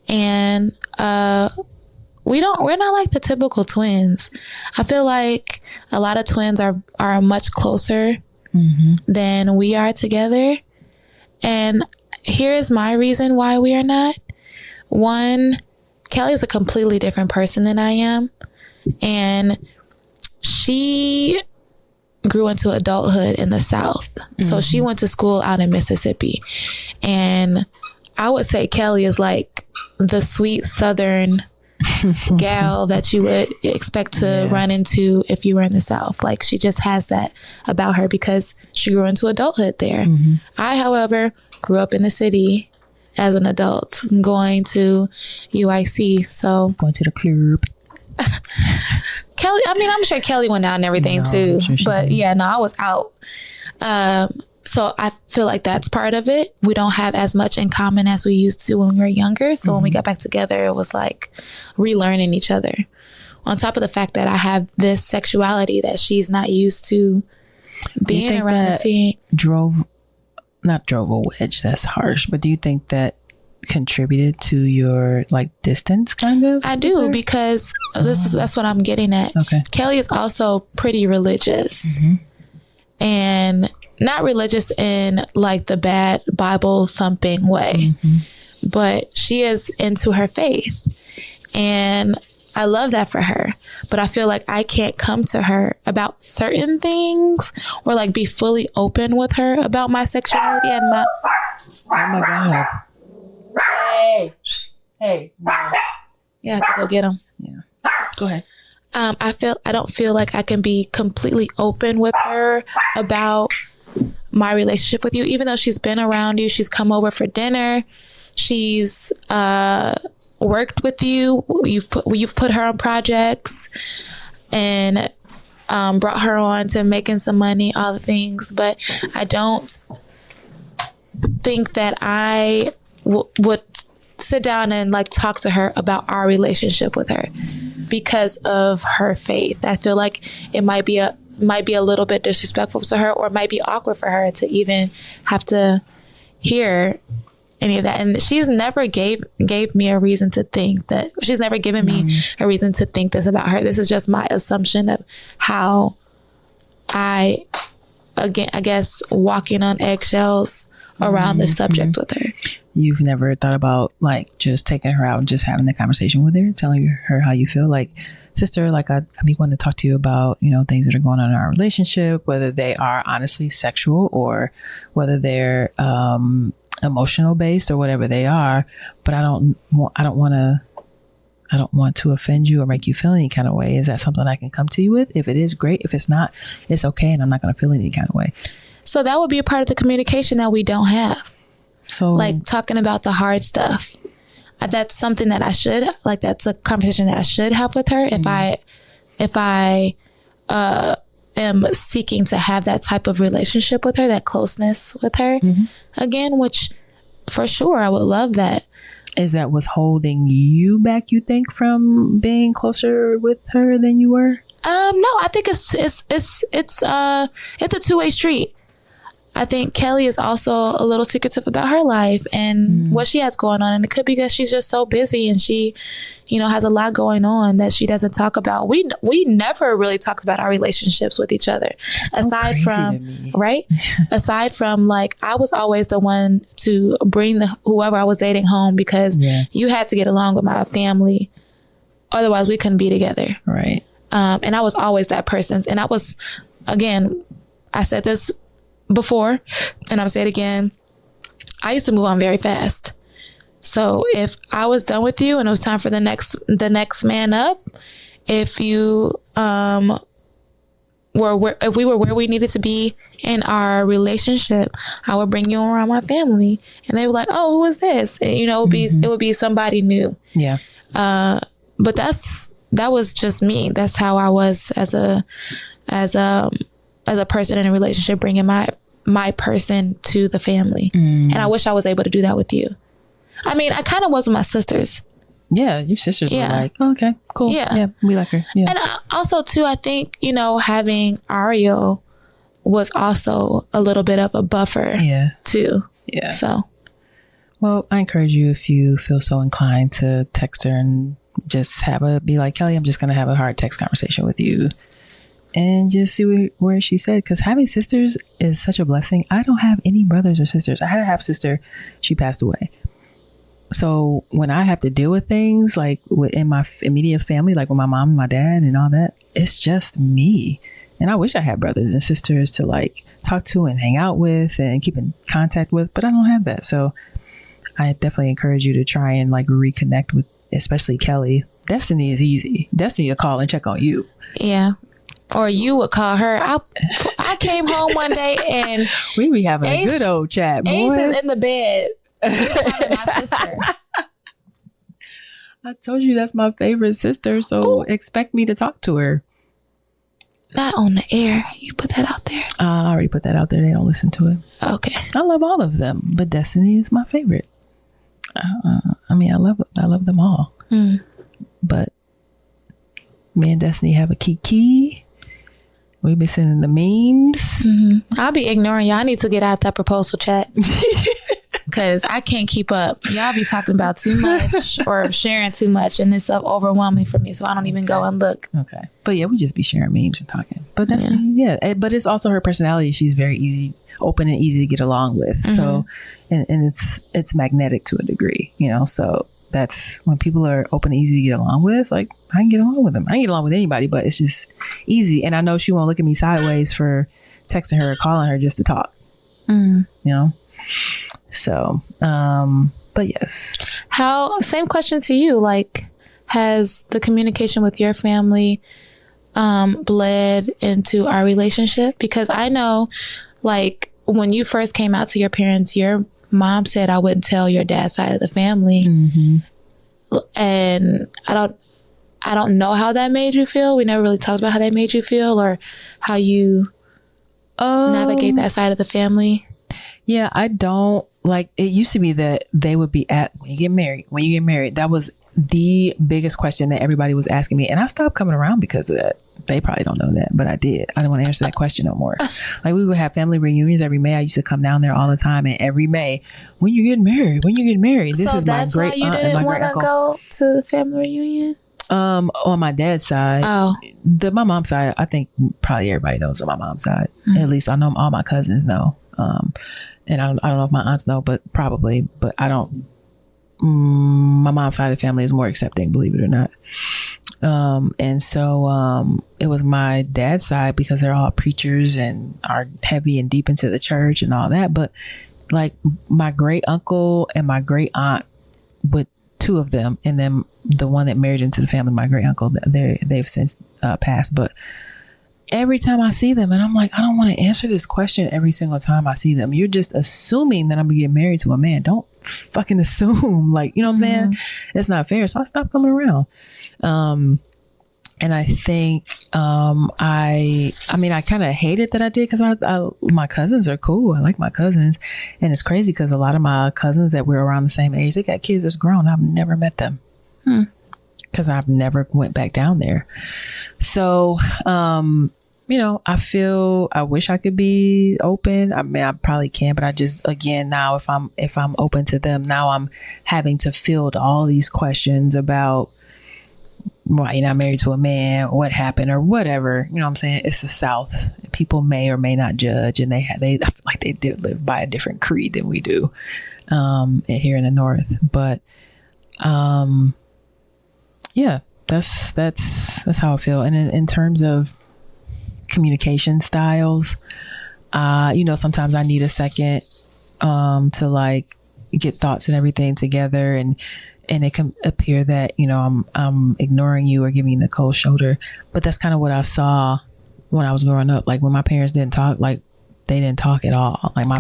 And we're not like the typical twins. I feel like a lot of twins are much closer than we are together. And here's my reason why we are not. One, Kelly is a completely different person than I am. And she grew into adulthood in the South. So she went to school out in Mississippi. And I would say Kelly is like the sweet Southern gal that you would expect to run into if you were in the South. Like, she just has that about her because she grew into adulthood there. I, however, grew up in the city as an adult, going to UIC. So going to the club. Kelly, I mean, I'm sure Kelly went out and everything too, sure but did. I was out. So I feel like that's part of it. We don't have as much in common as we used to when we were younger. So when we got back together, it was like relearning each other. On top of the fact that I have this sexuality that she's not used to being around and seeing. Not drove a wedge, that's harsh, but do you think that contributed to your, like, distance kind of? I do, because that's what I'm getting at. Okay. Kelly is also pretty religious, and not religious in like the bad Bible thumping way, but she is into her faith, and I love that for her. But I feel like I can't come to her about certain things or like be fully open with her about my sexuality and my. Oh my God. Hey. No. Yeah, I have to go get him. Yeah. Go ahead. I don't feel like I can be completely open with her about my relationship with you, even though she's been around you. She's come over for dinner. She's worked with you. You've put her on projects and brought her on to making some money, all the things. But I don't think that I would sit down and like talk to her about our relationship with her because of her faith. I feel like it might be a little bit disrespectful to her, or it might be awkward for her to even have to hear any of that. And she's never gave me a reason to think that. She's never given me a reason to think this about her. This is just my assumption of how I guess walking on eggshells around this subject with her. You've never thought about like just taking her out and just having the conversation with her, telling her how you feel? Like, sister, like I be wanting to talk to you about, you know, things that are going on in our relationship, whether they are honestly sexual or whether they're emotional based or whatever they are. But I don't want to offend you or make you feel any kind of way. Is that something I can come to you with? If it is, great. If it's not, it's okay. And I'm not going to feel any kind of way. So that would be a part of the communication that we don't have. So like talking about the hard stuff. That's something that I should, like, that's a conversation that I should have with her if I am seeking to have that type of relationship with her, that closeness with her again, which for sure I would love that. Is that what's holding you back, you think, from being closer with her than you were? No, I think it's a two-way street. I think Kelly is also a little secretive about her life and what she has going on. And it could be because she's just so busy and she, you know, has a lot going on that she doesn't talk about. We never really talked about our relationships with each other. So aside from, right? Aside from, like, I was always the one to bring whoever I was dating home because you had to get along with my family. Otherwise we couldn't be together. Right. And I was always that person. And I was, again, I said this before, and I'll say it again, I used to move on very fast. So if I was done with you and it was time for the next man up, if you if we were where we needed to be in our relationship, I would bring you around my family, and they were like, "Oh, who is this?" And, you know, it would be somebody new. Yeah. But that was just me. That's how I was as a person in a relationship, bringing my person to the family. And I wish I was able to do that with you. I mean, I kind of was with my sisters. Yeah, your sisters were like, oh, okay, cool. Yeah, we like her. Yeah. And also, too, I think, you know, having Ariel was also a little bit of a buffer, too. Yeah. So. Well, I encourage you, if you feel so inclined, to text her and just be like, Kelly, I'm just going to have a hard text conversation with you. And just see where she said, because having sisters is such a blessing. I don't have any brothers or sisters. I had a half sister. She passed away. So when I have to deal with things like in my immediate family, like with my mom and my dad and all that, it's just me. And I wish I had brothers and sisters to like talk to and hang out with and keep in contact with, but I don't have that. So I definitely encourage you to try and like reconnect with, especially Kelly. Destiny is easy. Destiny will call and check on you. Yeah. Or you would call her. I came home one day and we be having a good old chat. Boy. Ace is in the bed just having my sister. I told you that's my favorite sister, so expect me to talk to her. Not on the air. You put that out there. I already put that out there. They don't listen to it. Okay. I love all of them, but Destiny is my favorite. I mean, I love them all. But me and Destiny have a kiki. We be sending the memes. I'll be ignoring y'all. I need to get out that proposal chat because I can't keep up. Y'all be talking about too much or sharing too much, and it's overwhelming for me, so I don't even go and look. Okay. But yeah, we just be sharing memes and talking. But that's but it's also her personality. She's very open and easy to get along with. So and it's magnetic to a degree, you know. So that's when people are open and easy to get along with. Like, I can get along with them. I can get along with anybody, but it's just easy. And I know she won't look at me sideways for texting her or calling her just to talk. You know? So, but yes. Same question to you. Like, has the communication with your family bled into our relationship? Because I know, like, when you first came out to your parents, your mom said I wouldn't tell your dad's side of the family. And I don't know how that made you feel. We never really talked about how that made you feel or how you navigate that side of the family. Yeah, I don't like, it used to be that they would be when you get married. That was the biggest question that everybody was asking me. And I stopped coming around because of that. They probably don't know that, but I did. I didn't want to answer that question no more. Like, we would have family reunions every May. I used to come down there all the time, and every May, when you get married? This is my great aunt and my great uncle. Go to the family reunion? On my dad's side. My mom's side, I think probably everybody knows on my mom's side. At least I know all my cousins know. And I don't know if my aunts know, but probably, but I don't. My mom's side of the family is more accepting, believe it or not. And so it was my dad's side because they're all preachers and are heavy and deep into the church and all that. But like my great uncle and my great aunt, with two of them, and then the one that married into the family, my great uncle, they've since passed. But every time I see them, and I'm like, I don't want to answer this question every single time I see them. You're just assuming that I'm gonna get married to a man. Don't fucking assume, like, you know what I'm saying? It's not fair. So I stopped coming around. And I think, I kind of hated that I did because my cousins are cool. I like my cousins. And it's crazy because a lot of my cousins that were around the same age, they got kids that's grown. I've never met them because I've never went back down there. So, I wish I could be open. I mean, I probably can, but I just, again, now if I'm open to them, now I'm having to field all these questions about why you're not married to a man, what happened, or whatever. You know what I'm saying? It's the South. People may or may not judge, and they like they did live by a different creed than we do here in the North. But yeah, that's how I feel. And in terms of communication styles, sometimes I need a second to like get thoughts and everything together, and it can appear that I'm ignoring you or giving you the cold shoulder, but that's kind of what I saw when I was growing up. Like when my parents didn't talk, like they didn't talk at all. Like my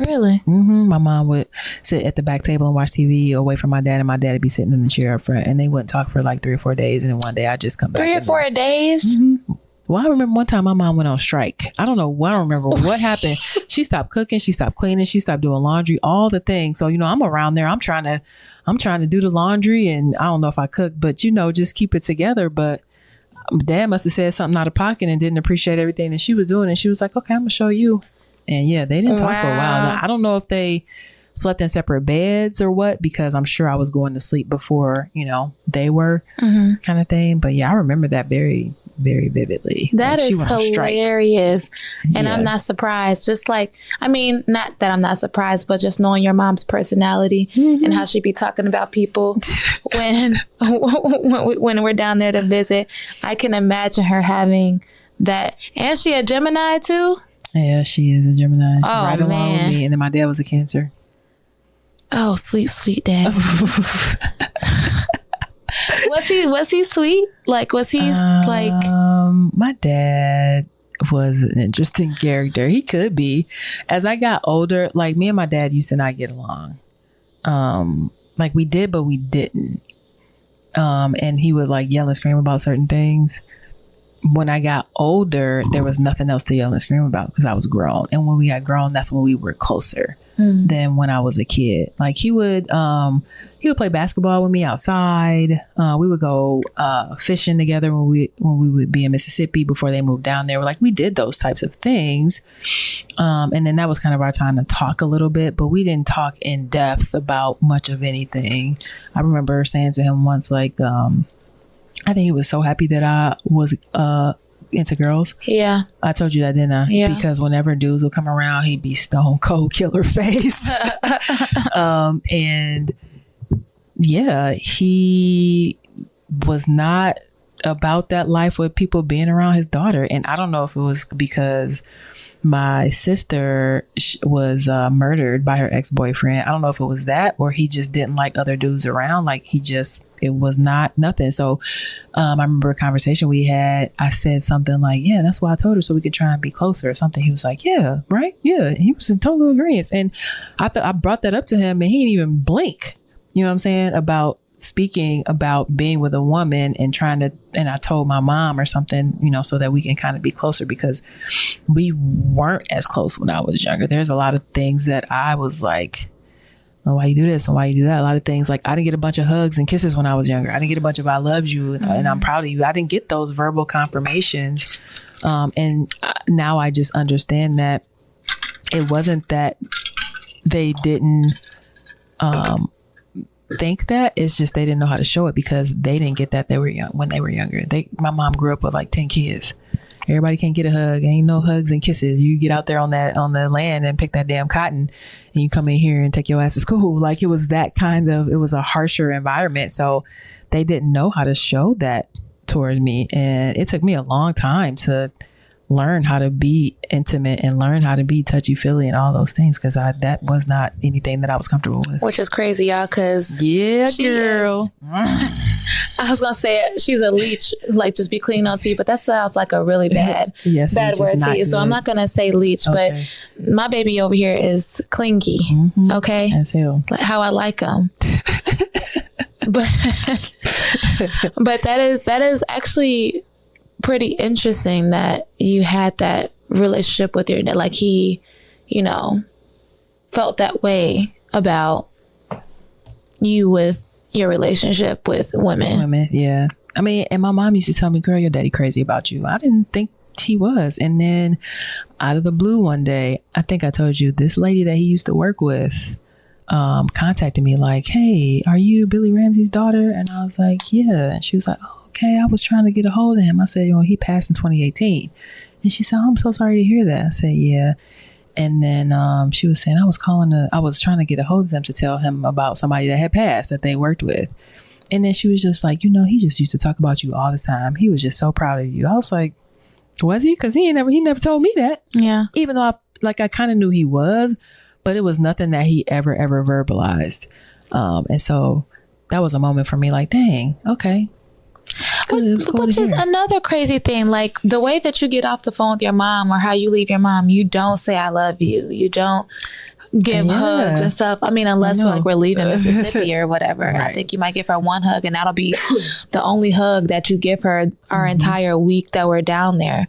mom would sit at the back table and watch TV away from my dad, and my dad would be sitting in the chair up front, and they wouldn't talk for like 3 or 4 days, and then one day I just come back. 3 or 4 days. Well, I remember one time my mom went on strike. I don't remember what happened. She stopped cooking. She stopped cleaning. She stopped doing laundry, all the things. So, I'm around there. I'm trying to do the laundry, and I don't know if I cook, but, just keep it together. But dad must have said something out of pocket and didn't appreciate everything that she was doing. And she was like, okay, I'm going to show you. And yeah, they didn't talk for a while. Now, I don't know if they slept in separate beds or what, because I'm sure I was going to sleep before, they were kind of thing. But yeah, I remember that very, very vividly. That is hilarious. And I'm not surprised. Just like, not that I'm not surprised, but just knowing your mom's personality and how she be talking about people when we're down there to visit. I can imagine her having that. And she a Gemini too? Yeah, she is a Gemini. Oh, right along with me. And then my dad was a Cancer. Oh, sweet, sweet dad. Was he sweet? Like, was he like? My dad was an interesting character. He could be. As I got older, like me and my dad used to not get along. Like we did, but we didn't. And he would like yell and scream about certain things. When I got older, there was nothing else to yell and scream about because I was grown. And when we got grown, that's when we were closer than when I was a kid. Like he would play basketball with me outside. We would go fishing together when we would be in Mississippi before they moved down there. We did those types of things. And then that was kind of our time to talk a little bit, but we didn't talk in depth about much of anything. I remember saying to him once, like, I think he was so happy that I was into girls. Yeah. I told you that, didn't I? Yeah. Because whenever dudes would come around, he'd be stone cold killer face. And yeah, he was not about that life with people being around his daughter. And I don't know if it was because my sister was murdered by her ex-boyfriend. I don't know if it was that, or he just didn't like other dudes around. Like it was not nothing. So I remember a conversation we had. I said something like, yeah, that's why I told her, so we could try and be closer or something. He was like, yeah, right. Yeah. And he was in total agreement. And I brought that up to him and he didn't even blink. You know what I'm saying? About speaking about being with a woman and and I told my mom or something, so that we can kind of be closer, because we weren't as close when I was younger. There's a lot of things that I was like, oh, why you do this and why you do that? A lot of things, like I didn't get a bunch of hugs and kisses when I was younger. I didn't get a bunch of I love you and I'm proud of you. I didn't get those verbal confirmations. And now I just understand that it wasn't that they didn't think that, it's just they didn't know how to show it because they didn't get that when they were younger. My mom grew up with like 10 kids Everybody can't get a hug. Ain't no hugs and kisses. You get out there on the land and pick that damn cotton, and you come in here and take your ass to school. Like, it was it was a harsher environment. So they didn't know how to show that toward me. And it took me a long time to learn how to be intimate and learn how to be touchy-feely and all those things, because that was not anything that I was comfortable with. Which is crazy, y'all, because girl. I was gonna say she's a leech, like just be clinging on to you, but that sounds like a really bad bad word to you. So I'm not gonna say leech, but my baby over here is clingy. Mm-hmm. Okay, as hell. Like how I like them. but that is actually pretty interesting that you had that relationship with your dad. Like he, felt that way about you with your relationship with women. Yeah. I mean, and my mom used to tell me, girl, your daddy crazy about you. I didn't think he was. And then out of the blue one day, I think I told you, this lady that he used to work with contacted me like, hey, are you Billy Ramsey's daughter? And I was like, yeah. And she was like, oh, okay, I was trying to get a hold of him. I said, he passed in 2018. And she said, oh, I'm so sorry to hear that. I said, yeah. And then she was saying, I was trying to get a hold of them to tell him about somebody that had passed that they worked with. And then she was just like, he just used to talk about you all the time. He was just so proud of you. I was like, was he? Because he never told me that. Yeah. Even though I kind of knew he was, but it was nothing that he ever verbalized. And so that was a moment for me like, dang, okay. Which is another crazy thing. Like the way that you get off the phone with your mom or how you leave your mom, you don't say I love you. You don't give hugs and stuff. I mean, unless like we're leaving Mississippi or whatever. Right. I think you might give her one hug and that'll be the only hug that you give her our entire week that we're down there.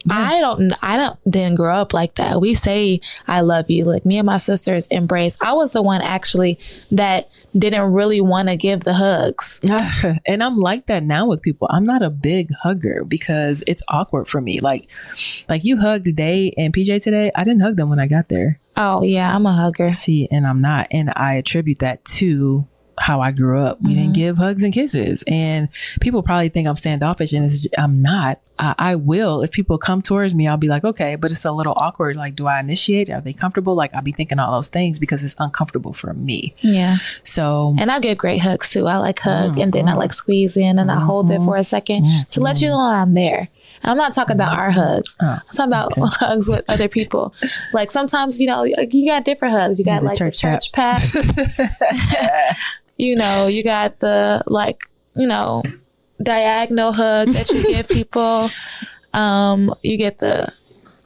Yeah. I didn't grow up like that. We say I love you. Like me and my sisters embrace. I was the one actually that didn't really want to give the hugs. And I'm like that now with people. I'm not a big hugger because it's awkward for me. Like you hugged Day and PJ today. I didn't hug them when I got there. Oh yeah, I'm a hugger. See, and I'm not. And I attribute that to how I grew up. We didn't give hugs and kisses, and people probably think I'm standoffish, and I'm not. I will, if people come towards me, I'll be like, okay, but it's a little awkward. Like, do I initiate? Are they comfortable? Like, I'll be thinking all those things because it's uncomfortable for me. Yeah. So, and I give great hugs too. I like hug and then I like squeeze in and I hold it for a second to let you know I'm there. I'm not talking about our hugs. I'm talking about hugs with other people. Like sometimes, you got different hugs. You got like the church pat. You got the diagonal hug that you give people. You get the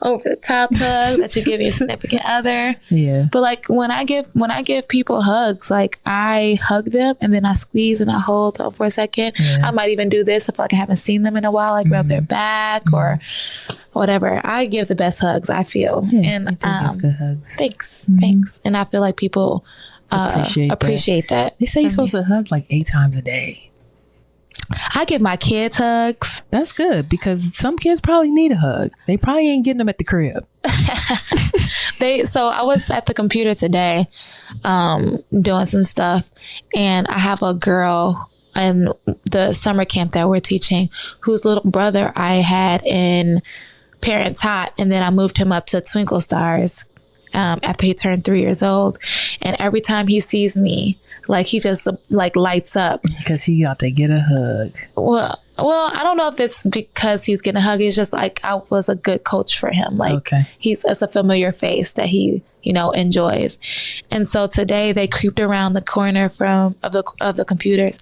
over the top hug that you give your significant other. Yeah. But like when I give people hugs, like I hug them and then I squeeze and I hold them for a second. Yeah. I might even do this if like I haven't seen them in a while, like rub their back or whatever. I give the best hugs, I feel. Yeah, and give good hugs. Thanks. And I feel like people appreciate that. They say you're supposed to hug like 8 times a day. I give my kids hugs. That's good because some kids probably need a hug. They probably ain't getting them at the crib. So I was at the computer today doing some stuff, and I have a girl in the summer camp that we're teaching whose little brother I had in Parents Hot, and then I moved him up to Twinkle Stars after he turned 3 years old. And every time he sees me, like he just like lights up because he got to get a hug. Well, I don't know if it's because he's getting a hug. It's just like I was a good coach for him. Like it's a familiar face that he enjoys. And so today they creeped around the corner of the computers,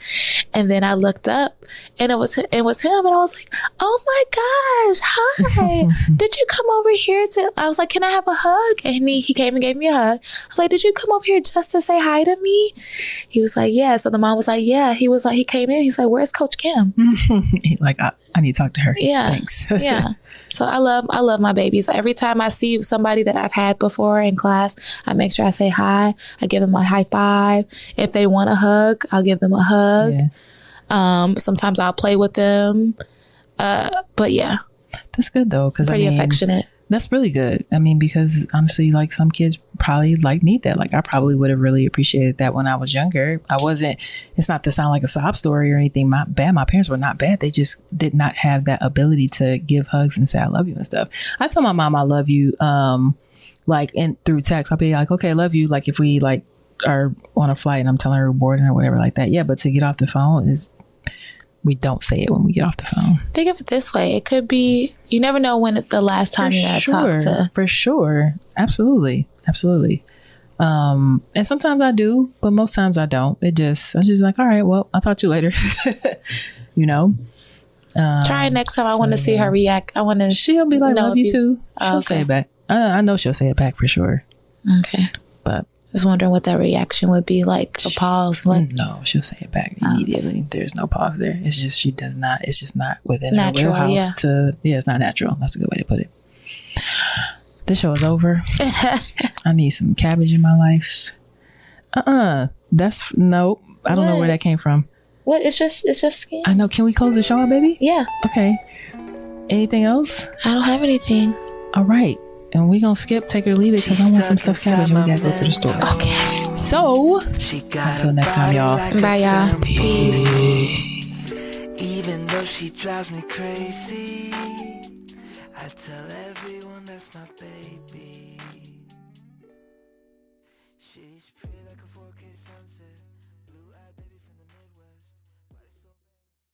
and then I looked up and it was him, and I was like, oh my gosh, hi. Did you come over here I was like, can I have a hug? And he came and gave me a hug. I was like, did you come over here just to say hi to me? He was like, yeah. So the mom was like, yeah. He was like, he came in, he's like, where's Coach Kim? Like, I need to talk to her. Yeah. Thanks. Yeah. So I love my babies. Every time I see somebody that I've had before in class, I make sure I say hi. I give them a high five. If they want a hug, I'll give them a hug. Yeah. Sometimes I'll play with them. But yeah. That's good though. Cause pretty affectionate. That's really good. I mean, because honestly, like some kids probably like need that. Like I probably would have really appreciated that when I was younger. I wasn't, it's not to sound like a sob story or anything bad. My parents were not bad. They just did not have that ability to give hugs and say, I love you and stuff. I tell my mom, I love you. Like through text, I'll be like, okay, I love you. Like if we like are on a flight and I'm telling her we're boarding or whatever like that. Yeah. But to get off the phone we don't say it when we get off the phone. Think of it this way. It could be, you never know when the last time you gotta talk to. For sure. Absolutely. And sometimes I do, but most times I don't. I just like, all right, well, I'll talk to you later. You know? Try it next time. I want to see her react. She'll be like, love you too. She'll say it back. I know she'll say it back for sure. Okay. But just wondering what that reaction would be like. A pause. What? No, she'll say it back immediately. Okay. There's no pause there. It's just she does not. It's just not within natural, her wheelhouse it's not natural. That's a good way to put it. This show is over. I need some cabbage in my life. That's nope. I don't know where that came from. What? It's just skin. I know. Can we close the show out, baby? Yeah. Okay. Anything else? I don't have anything. All right. And we gonna skip, take it or leave it, because I want some stuffed cabbage and we gotta go to the store. Okay. So, until next time, y'all. Bye, y'all. Peace. Even though she drives me crazy, I tell everyone that's my baby. She's